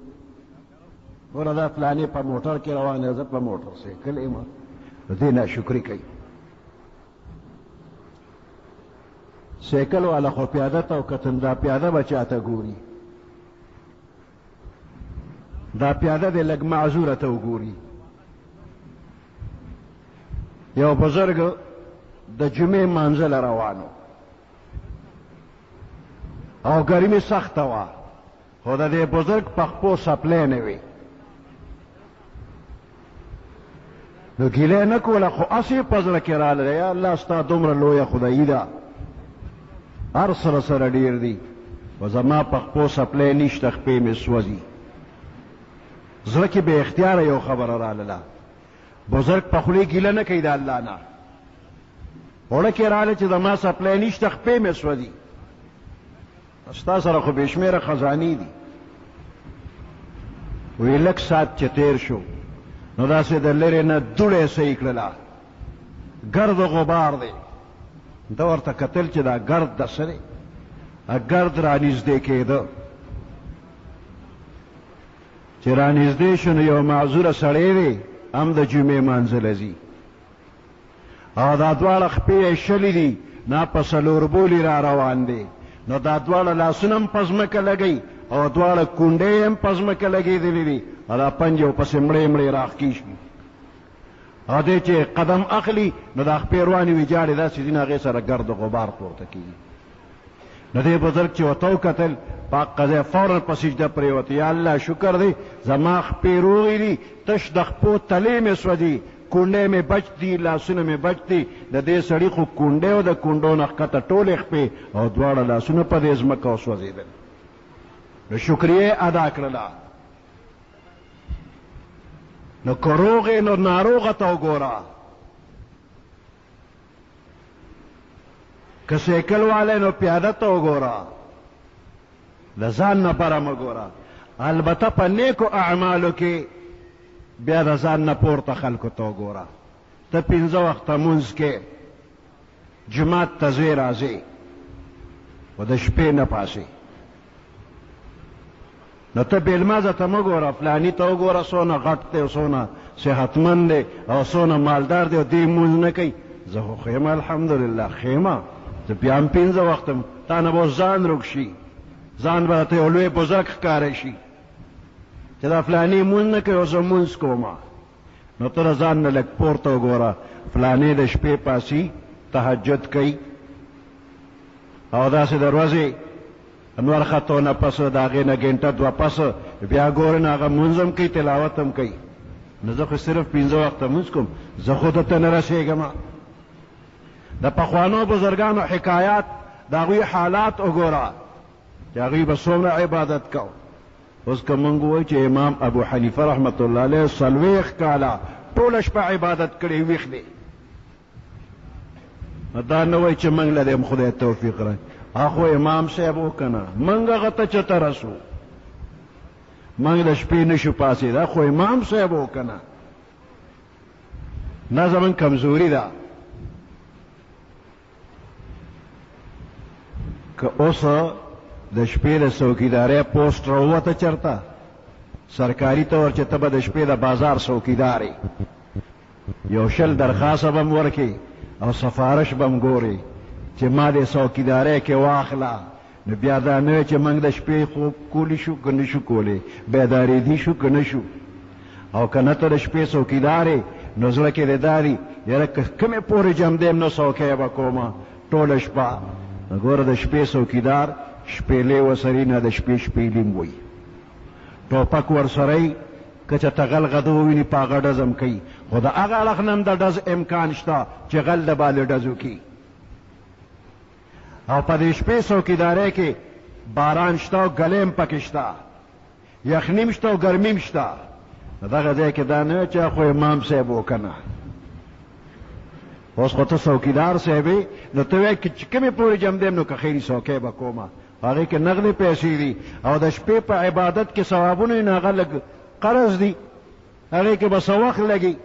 Speaker 2: ګوره دا فلانې په موټر کې روان دی زه په موټر سیکل یم د دې ناشکري کوي سیکل والا خو پیاده ته وکتل دا پیاده به چاته ګوري دا پیاده دی لږ معذوره ته وګوري یو بزرګ د جمعې مانځله روانو او ګرمي سخته وه خو د دې بزرګ په خپو سپلی نه وي نو ګیله نه کوله خو هسې په زړه کې راله یا الله ستا دومره لویه خدایي ده هر سره سره ډېر دي و زما په خپو سپلی نشته خپې مې سوځي زړه کې بې اختیاره یو خبره رالله بزرګ په خولې ګیله نه کوي د الله نه اوړه کې راله چې زما سپلی نشته خپې مې سوځي ستا سره خو بې شمېره خزانې دي وی لږ ساعت چې تیر شو نو داسې د لرې نه دوړې صحیح کړله ګرد غبار دی ده ورته کتل چې دا ګرد د څه دی ګرد رانږدې کېده چې رانږدې شو نو یو معذوره سړی دی هم د جمعې مانځله ځي او دا دواړه خپې یې شلې دي نه په څلور بولي را روان دی نو دا دواړه لاسونه هم په ځمکه لګوي او دواړه کونډې هم په ځمکه لګېدلې دي او دا پنج یو پسې مړې مړې راښکي شي او دی چې قدم اخلي نو دا خپې روانې وي جاړې داسې دي نه هغې سره ګرد غبار پورته کېږي نو دې بزرګ چې ورته وکتل په حقه ځای فوراً په سجده پرېوته یا الله شکر دی زما خپې روغې دي تش د خپو تلې مې سوځي کونډې مې بچ دي لاسونه مې بچ دي د دې سړي خو کونډې او د کونډو نه ښکته ټولې خپې او دواړه لاسونه په دې ځمکه وسوځېدل نو شکریې ادا کړله نو که روغې نو ناروغه ته وګوره که سیکل والی نو پیاده ته وګوره د ځان نه بره مه ګوره البته په نیکو اعمالو کې بیا د ځان نه پورته خلکو ته وګوره ته 5 وخته مونځ کې جماعت ته ځې راځې و د شپې نه پاسې نو ته بېلمازه ته مه ګوره فلاني ته وګوره څونه غټ دی او څونه صحتمند دی او څونه مالدار دی او دې مونځ نه کوي زه خو ښیم الحمدلله ښیمه زه بیا هم 5 وخته تا نه به اوس ځان روږ شي ځان به راته یو لوی بزرګ ښکاره شي چې دا فلاني مونځ نه کوي او زه مونځ کومه نو ته د ځان نه لږ پورته وګوره فلاني د شپې پاسي تهجد کوي او داسې د ورځې انور خطو نه پس د هغې نه ګنټه 2 پس بیا ګورې نو هغه مونځ هم کوي تلاوت هم کوي نو زه خو صرف 5 وخته مونځ کوم زه خو ته نه رسېږم د پخوانو بزرګانو حکایات د هغوی حالات وګوره چې هغوی به څومره عبادت کو اوس که مونږ وایو چې امام ابو حنیفه رحمت الله علیه 40 کاله ټوله شپه عبادت کړی ویښ دی، دا نه وایي چې مونږ له دې خدای توفیق راکړي. هغه امام صاحب وکنه مونږ هغه ته چته رسو، مونږ د شپې نشو پاسېدا، خو امام صاحب وکنه. نه زمونږ کمزوري ده. که اوس د شپې د څوکیدارۍ پوسټ راووته چرته سرکاري طور چې ته به د شپې د بازار څوکیدارې، یو شل درخواست به م ورکې او سفارش به م ګورې چې ما دې څوکیدارۍ کې واخله، نو بیا دا نه چې موږ د شپې خوب کولی شو که نه شو کولی، بیدارېدي شو که نه شو. او که نه ته د شپې څوکیدارې نو زړه کې دې دا دي یاره که کومې پورې جمدیم نو څوکۍ به کومه ټوله شپه. ګوره د شپې څوکیدار شپېلې ورسرې نه د شپې شپېلیم وایي، ټوپک ورسره که چېرته غل غده وویني په هغه ډز هم کوي، خو د هغه اړخ نه هم د ډز امکان شته چې غل د باندې ډز وکړي. او په دې شپې څوکیدارۍ کې باران شته او ګلۍ هم پکې شته، یخني هم شته او ګرمي هم شته. دغه ځای کې دا نه چې خو امام صاحب وکنه. اوس خو ته څوکیدار صاحب یې، نو ته وایې چې کومې پورې جمدیم نو که خیري څوکۍ به کومه، هغې کې نغدې پیسې دي او د شپې په عبادت کې ثوابونه یې نو هغه لږ قرض دي، هغې کې به څه وخت لګي.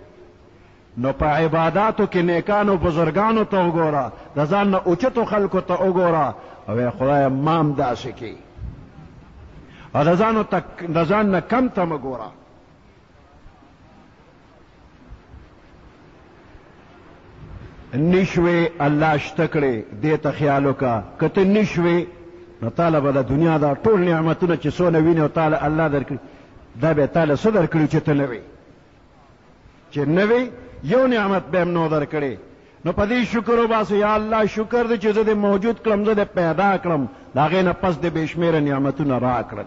Speaker 2: نو په عباداتو کې نیکانو بزرګانو ته وګوره، د ځان نه اوچتو خلکو ته وګوره او وایه خدایه ما هم داسې کړي، او د ځان نه کم ته مه ګوره. نشوې الله شته کړې دې ته خیال وکړه، که ته نشوې نو تاله به د دنیا دا ټول نعمتونه چې څونه وینې او تاله الله درکړي دا به تاله څه درکړي چې ته نه وې، چې نه وې یو نعمت به هم نو درکړې. نو په دې شکر وباسه، یا الله شکر دې چې زه دې موجود کړم، زه دې پیدا کړم، د هغې نه پس دې بې شمېره نعمتونه راکړل.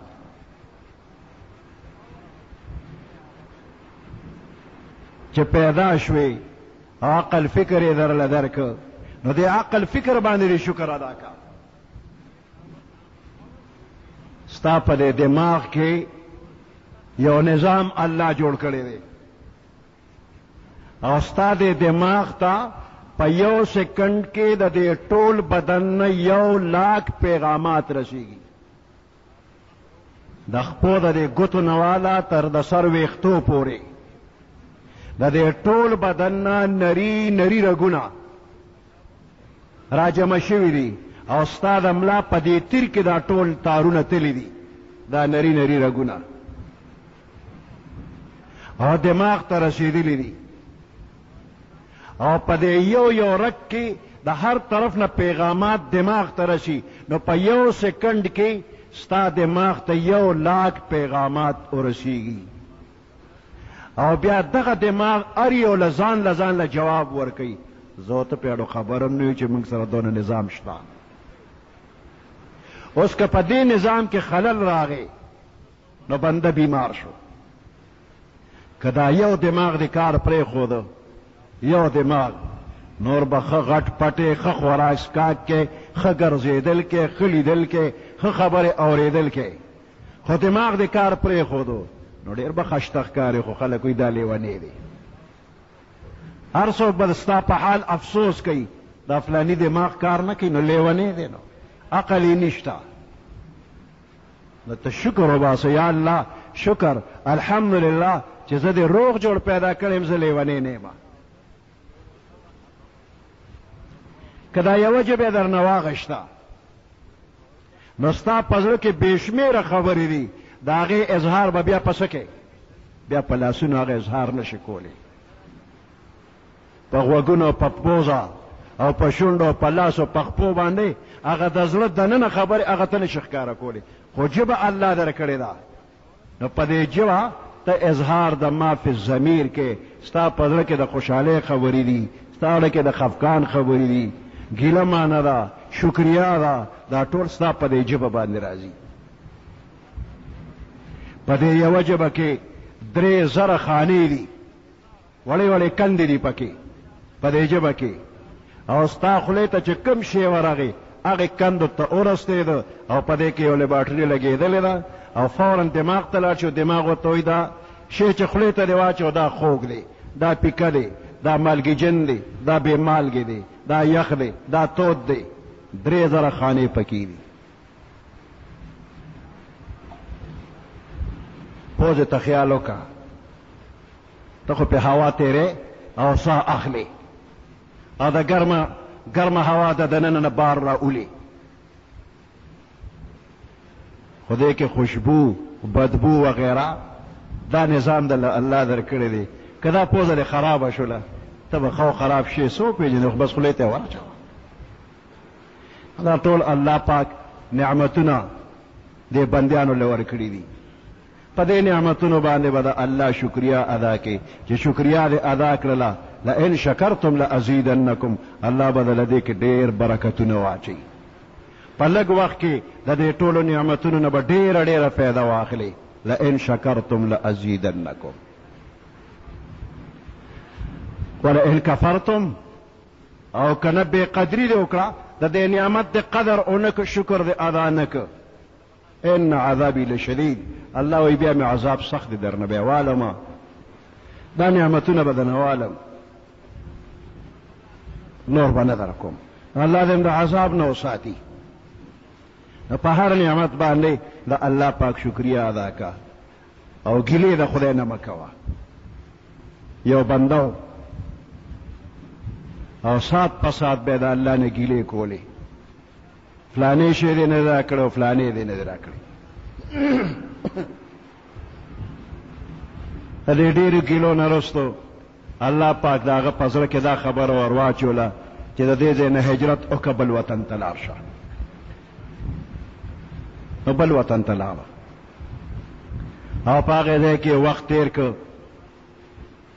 Speaker 2: چې پیدا شوې عقل فکر یې درله درکه، نو دې عقل فکر باندې دې شکر ادا کا. ستا په دې دماغ کې یو نظام الله جوړ کړی دی او ستا دې دماغ ته په یو سیکنډ کې د دې ټول بدن نه 1,00,000 پیغامات رسیږي، د خپو د دې ګوتو نه والا تر د سر ویښتو پورې د دې ټول بدن نه نري نري رګونه راجمع شوي دي او ستا د ملا په دې تیر کې دا ټول تارونه تللی دي، دا نري نري رګونه او دماغ ته رسیدلی دي. او په دې یو رګ کې د هر طرف نه پیغامات دماغ ته رسی، نو په یو سیکنډ کې ستا دماغ ته 1,00,000 پیغامات ورسیږي. او بیا دغه دماغ هر یو له ځان له جواب ورکوي. زه ته پیاړو خبرم نه وي چې موږ سره دونه نظام شته. اوس که په دې نظام کې خلل راغی نو بنده بیمار شو. که دا یو دماغ د کار پرېښوده، یو دماغ نور به ښه غټ پټې، ښه خوراک سکاک کې، ښه ګرځېدل کې، ښه لیدل کې، ښه خبرې اورېدل کې، خو دماغ د کار پرېښودو نو ډېر به خشته ښکاري، خو خلک وایي دا لیونی دی. هر څوک به ستا په حال افسوس کوي، دا فلاني دماغ کار نه کوي نو لیونی دی، نو عقل یې نشته. نو ته شکر وباسه، یا الله شکر الحمدلله چې زه دې روغ جوړ پیدا کړم، زه لیونی نه یم. که دا یوه ژبه درنه واغېشته نو ستا په زړه کې بې شمېره خبرې دي، د هغې اظهار به بیا په څه کې، بیا په لاسونو هغه اظهار نشي کولی، په غوږونو، په پوزه او په شونډو او په لاسو په خپو باندې هغه د زړه دننه خبرې هغه ته نشي ښکاره کولی، خو ژبه الله درکړې ده. نو په دې ژبه ته اظهار د ما فی الضمیر کې ستا په زړه کې د خوشحالۍ خبرې دي، ستا زړه کې د خفګان خبرې دي، ګیله مانه ده، شکریا ده، دا ټول ستا په دې ژبه باندې راځي. په دې یوه ژبه کې 3,000 خانې دي، وړې وړې کندې دي پکې په دې ژبه کې، او ستا خولې ته چې کوم شی ورغی هغې کندو ته ورسېده او په دې کې یو لیباټري لګېدلې ده
Speaker 1: او فورا دماغ ته لاړ شو دماغ ورته وایي دا شی چې خولې ته دې واچو دا خوږ دی دا پیکه دی دا مالګیجن دی دا بې مالګې دی دا یخ دی دا تود دی 3000 خانې پکې دي پوزې ته خیال وکړه ته خو پې هوا تیرې او ساه اخلې او د ګرمه هوا د دننه نه بار را اولي خدای کې خوشبو بدبو وغیره دا نظام د الله درکړی دی که دا پوزه دې خرابه شوله ته به خو خراب شي څو پېژنې خو بس خولې ته یې واچوه دا ټول الله پاک نعمتونه دې بندیانو له ورکړي دي په دې نعمتونو باندې به د الله شکریا ادا کړي چې شکریا دې ادا کړله لئن شکرتم لازیدنکم الله به دله دې کې ډېر برکتونه واچوي په لږ وخت کې د دې ټولو نعمتونو نه به ډېره ډېره فایده واخلي لئن شکرتم لازیدنکم ولئن کفرتم او کنه بے قدری دې وکړه د دې نعمت د قدر اونکه شکر دې ادا نکه ان عذابی لشدید الله وی بیا مې عذاب سخت درنه بیا والما دا نعمتونه بدن والم نور به نظر کوم الله دې د عذاب نه وساتي په هر نعمت باندې د الله پاک شکریا ادا کا او ګیلې د خدای نه مکوه یو بندو او سات پسات به د الله نه ګیلې کولې فلانې شی دې نه راکړو فلانې دې نه راکړي دې ډېرو ګیلو نه رستو الله پاک د هغه په زړه کې دا خبره ور واچوله چې د دې ځای نه هجرت وکړه بل وطن ته لاړ شه نو بل وطن ته لاړه او په هغې ځای کې وخت تېر کړ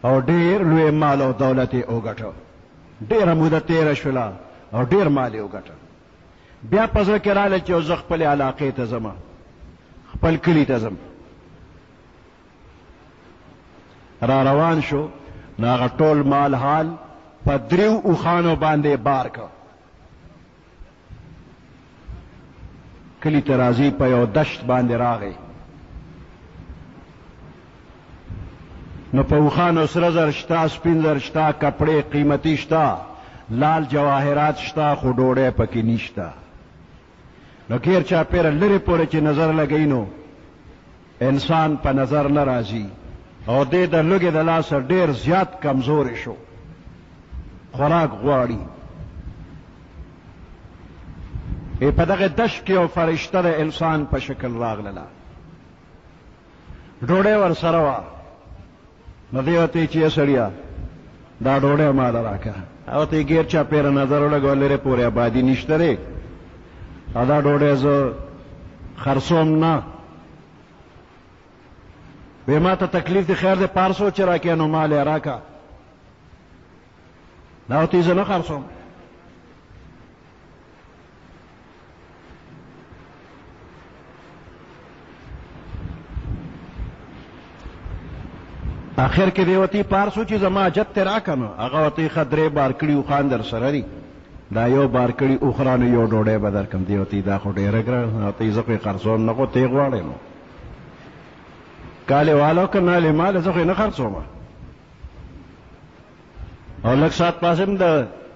Speaker 1: او ډېر لوی مال او دولت یې وګټه ډېره موده تېره شوله او ډېر مال یې وګټه بیا په زړه کې راغله چې زه خپلې علاقې ته ځم خپل کلي ته ځم را روان شو نو هغه ټول مال حال په 3 اوښانو باندې بار کړ کلي ته راځي په یو دشت باندې راغی نو په اوښانو سره زر شته سپین زر شته کپړې قیمتي شته لال جواهرات شته خو ډوډۍ پکې نشته نو غیر چاپیره لرې پورې چې نظر لګوي نو انسان په نظر نه راځي او دې د لږې د لاسه ډېر زیات کمزورې شو خوراک غواړي په دغه دشت کې یو فرشته د انسان په شکل راغله ډوډۍ ورسره وه نو دی ورته چې سړیا دا ډوډۍ ماله راکړه او ته غیر چاپیره نظر ولګوه لرې پورې آبادي نشته دی او دا ډوډۍ زه خرڅوم نه وی ما ته تکلیف دی خیر دی 500 چې راکې نو مال یې راکړه دا ورته زه نه خرڅوم آخر کې دی ورته 500 چې زما حاجت ته راکړه نو هغه ورته ښه 3 بار کړي اوښان در سره دي دا یو بار کړي اوښرانو یو ډوډۍ به درکړم دی ورته دا خو ډېره ګرانه ورته زه خو یې خرڅوم نه خو ته یې غواړې نو کالې والو که نالې مال زه خو یې نه خرڅوم او لږ ساعت پاسم د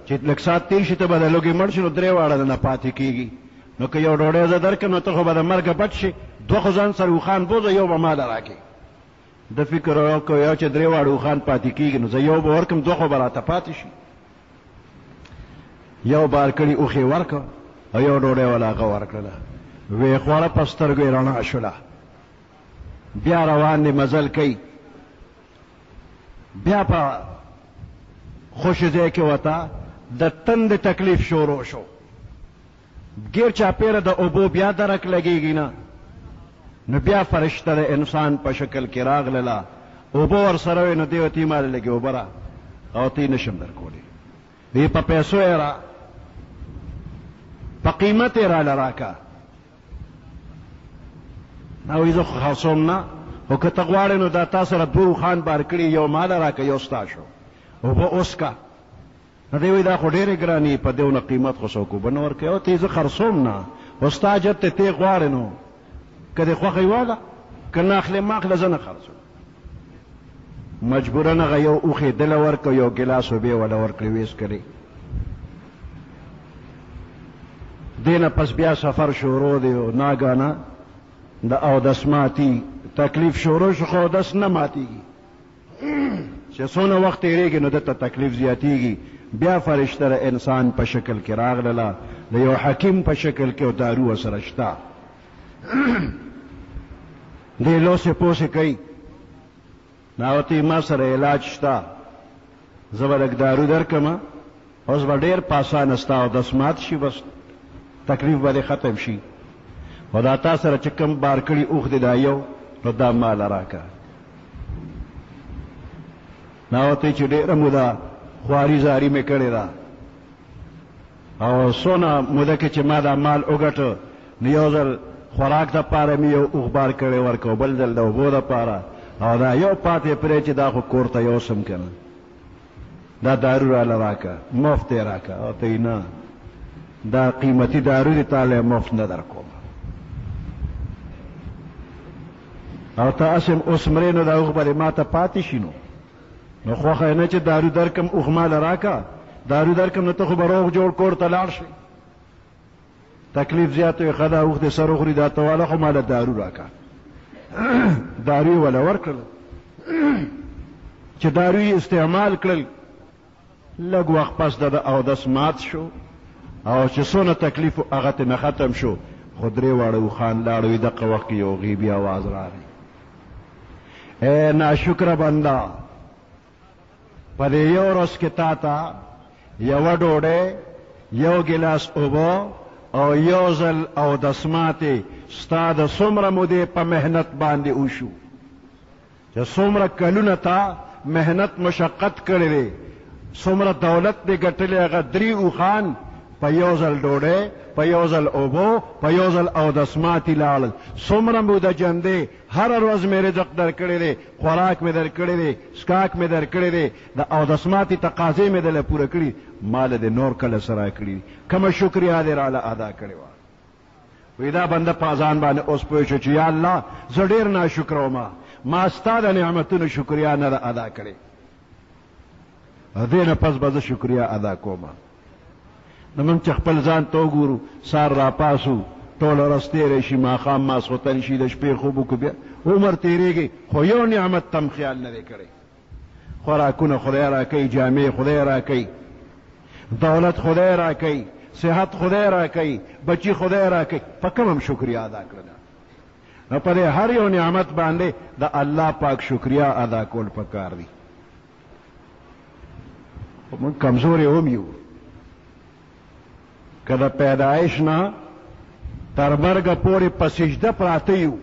Speaker 1: چې لږ ساعت تېر شي ته به د لوږې مړ شي نو 3 واړه نه پاتې کېږي نو که یو ډوډۍ زه درکړم نو ته خو به د مرګه بچ شي 2 خو ځان سره اوښان بوځه یو به ماله راکړي د فکر وکړو یو چې 3 واړه اوښان پاتې کېږي نو زه یو به ورکړم 2 خو به راته پاتې شي یو بار کړي اوښې ورکړه او یو ډوډۍ ولا هغه ورکړله ویې خوړه په سترګو یې رڼا شوله بیا روان دی مزل کوي بیا په خوشي ځای کې ورته د تندې تکلیف شروع شو غیر چاپیره د اوبو بیا درک لګېږي نه نو بیا فرشته د انسان په شکل کې راغلله اوبه ورسره وې نو دی ورته یې ماله لګي اوبه را او ته یې نشم درکولی وی په پیسو یې را په قیمت یې راله راکه او وی زه خو خرڅوم نه خو که ته غواړې نو دا تا سره 2 اوښان بار کړي یو ماله راکه یو ستا شو اوبه اوس که نو دی وی دا خو ډېرې ګرانې په دېونه قیمت خو څوک اوبه نه ورکوي او ته یې زه خرڅوم نه خو ستا حاجت ته ته یې غواړې نو
Speaker 2: که دې خوښې واله که نه اخلې ما اخله زه نه خرڅوم مجبورن هغه یو اوښې دله ورکړه یو ګیلاس اوبې وله ورکړې ویې څښلې دې نه پس بیا سفر شروع دی او ناګانه د اودس ماتي تکلیف شروع شو خو اودس نه ماتېږي چې څونه وخت تېرېږي نو دته تکلیف زیاتېږي بیا فرشته د انسان په شکل کې راغلله د یو حکیم په شکل کې او دارو ورسره شته دې لوسې پوسې کوي ناوتی ما سره علاج شته زه به لږ دارو درکمه اوس به ډېر په اسانه ستا اودس مات شي بس تکلیف به دې ختم شي خو دا تا سره چې کوم بار کړي اوښ دې دا یو نو دا ماله راکړه ناوتی چې ډېره موده خواري زاري مې کړې ده او څونه موده کې چې ما دا مال وګټه نو یو ځل خوراک دپاره مې یو اوښ بار کړی ورکړ بل ځل د اوبو دپاره او دا یو پاتې پرې چې دا خو کور ته یوسم که نه دا دارو راله راکړه مفت یې راکړه او ته نه دا قیمتي دارو دې تاله مفت نه در کوم او ته اسم اوس مرې نو دا اوښ به دې ما ته پاتې شي نو خوښه یې نه چې دارو درکم اوښ ماله راکړه دارو درکم نو ته خو به روغ جوړ کور ته لاړ شي تکلیف زیات وي ښه دا اوښ دې سر وخوري دا ته واله خو ماله دارو راکړه دارو یې وله ورکړل چې دارو یې استعمال کړل لږ وخت پس د اودس مات شو او چې څونه تکلیف هغه ته نه ختم شو خو درې واړه اوښان لاړوي دقه وخت کې یو غیبي اواز راغی ای ناشکره بنده په دې یو ورځ کې تا ته یوه ډوډۍ یو ګیلاس اوبه او یو ځل اودس ماتې ستا د څومره مودې په محنت باندې وشو چې څومره کلونه تا محنت مشقت کړی دی څومره دولت دې ګټلی هغه درې اوښان په یو ځل ډوډۍ په یو ځل اوبو په یو ځل اودس ماتې لاړل څومره موده جندې هره ورځ مې رزق در کړی دی خوراک مې در کړی دی څښاک مې در کړی دی د اودس ماتې تقاضې مې دله پوره کړي ماله دې نور کله سره کړي دي کومه شکریا دې راله ادا کړې وه وی دا بنده په ځان باندې اوس پوه شو چې یا الله زه ډېر ناشکره وم ما ستا د نعمتونو شکریا نه ده ادا کړې دې نه پس به زه شکریا ادا کوم نو موږ چې خپل ځان ته وګورو سار راپاسو ټوله ورځ تېری شي ماښام ماسخوتن شي د شپې خوب وکړو بیا عمر تېرېږي خو یو نعمت تم خیال نه دی کړی خوراکونه خدای راکوي جامې خدای راکوي دولت خدای راکوي صحت خدای راکوي بچی خدای راکوي په کوم هم شکریا ادا کړله نو په دې هر یو نعمت باندې د الله پاک شکریا ادا کول پکار دي موږ کمزورې هم یو که د پیدایش نه تر مرګه پورې په سجده پراته یو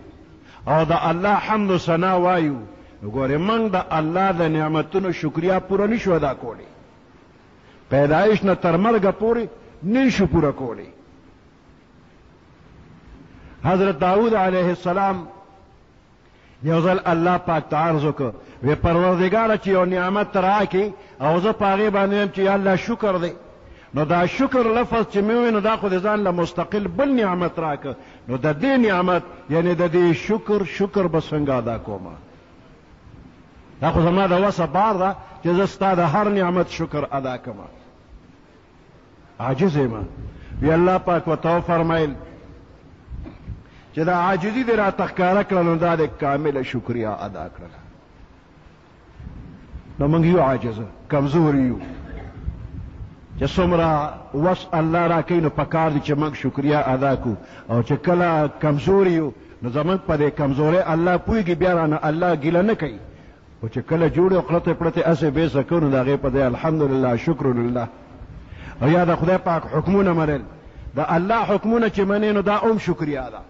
Speaker 2: او د الله حمد و ثنا وایو ګورې موږ د الله د نعمتونو شکریا پوره نشو ادا کولی پیدایش نه تر مرګه پورې نشو پوره کولی حضرت داود علیه السلام یو ځل الله پاک ته عرض وکړ وی پروردګاره چې یو نعمت راکې او زه په هغې باندې یم چې یا الله شکر دی نو دا شکر لفظ چې مې ووی نو دا خو د ځان له مستقل بل نعمت راکه نو د دې نعمت یعنی د دې شکر به څنګه ادا کومه دا خو زما د وسه بار ده چې زه ستا د هر نعمت شکر ادا کړم عاجز یم وی الله پاک ورته وفرمیل چې دا عاجزي دې راته ښکاره کړه نو دا د کامله شکریا ادا کړله نو موږ یو عاجزه کمزور یو چې څومره وس الله راکوي نو پکار دي چې موږ شکریا ادا کړو او چې کله کمزور یو نو زموږ په دې کمزورۍ الله پوهېږي بیا رانه الله ګیله نه کوي خو چې کله جوړې او قلطې پړطې هسې بیسه کوو نو د هغې په دې الحمدلله شکر لله او یا د خدای پاک حکمونه منل د الله حکمونه چې منې نو دا هم شکریا ده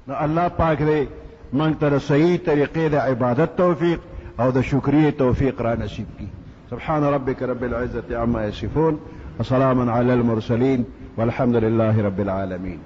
Speaker 2: نو الله پاک دې موږ ته د صحیح طریقې د عبادت توفیق او د شکریې توفیق را نصیب کړي سبحان ربك رب العزة عما يصفون وسلام على المرسلين والحمد لله رب العالمين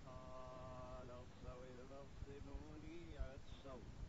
Speaker 1: قال الصوت بصنوني الصوت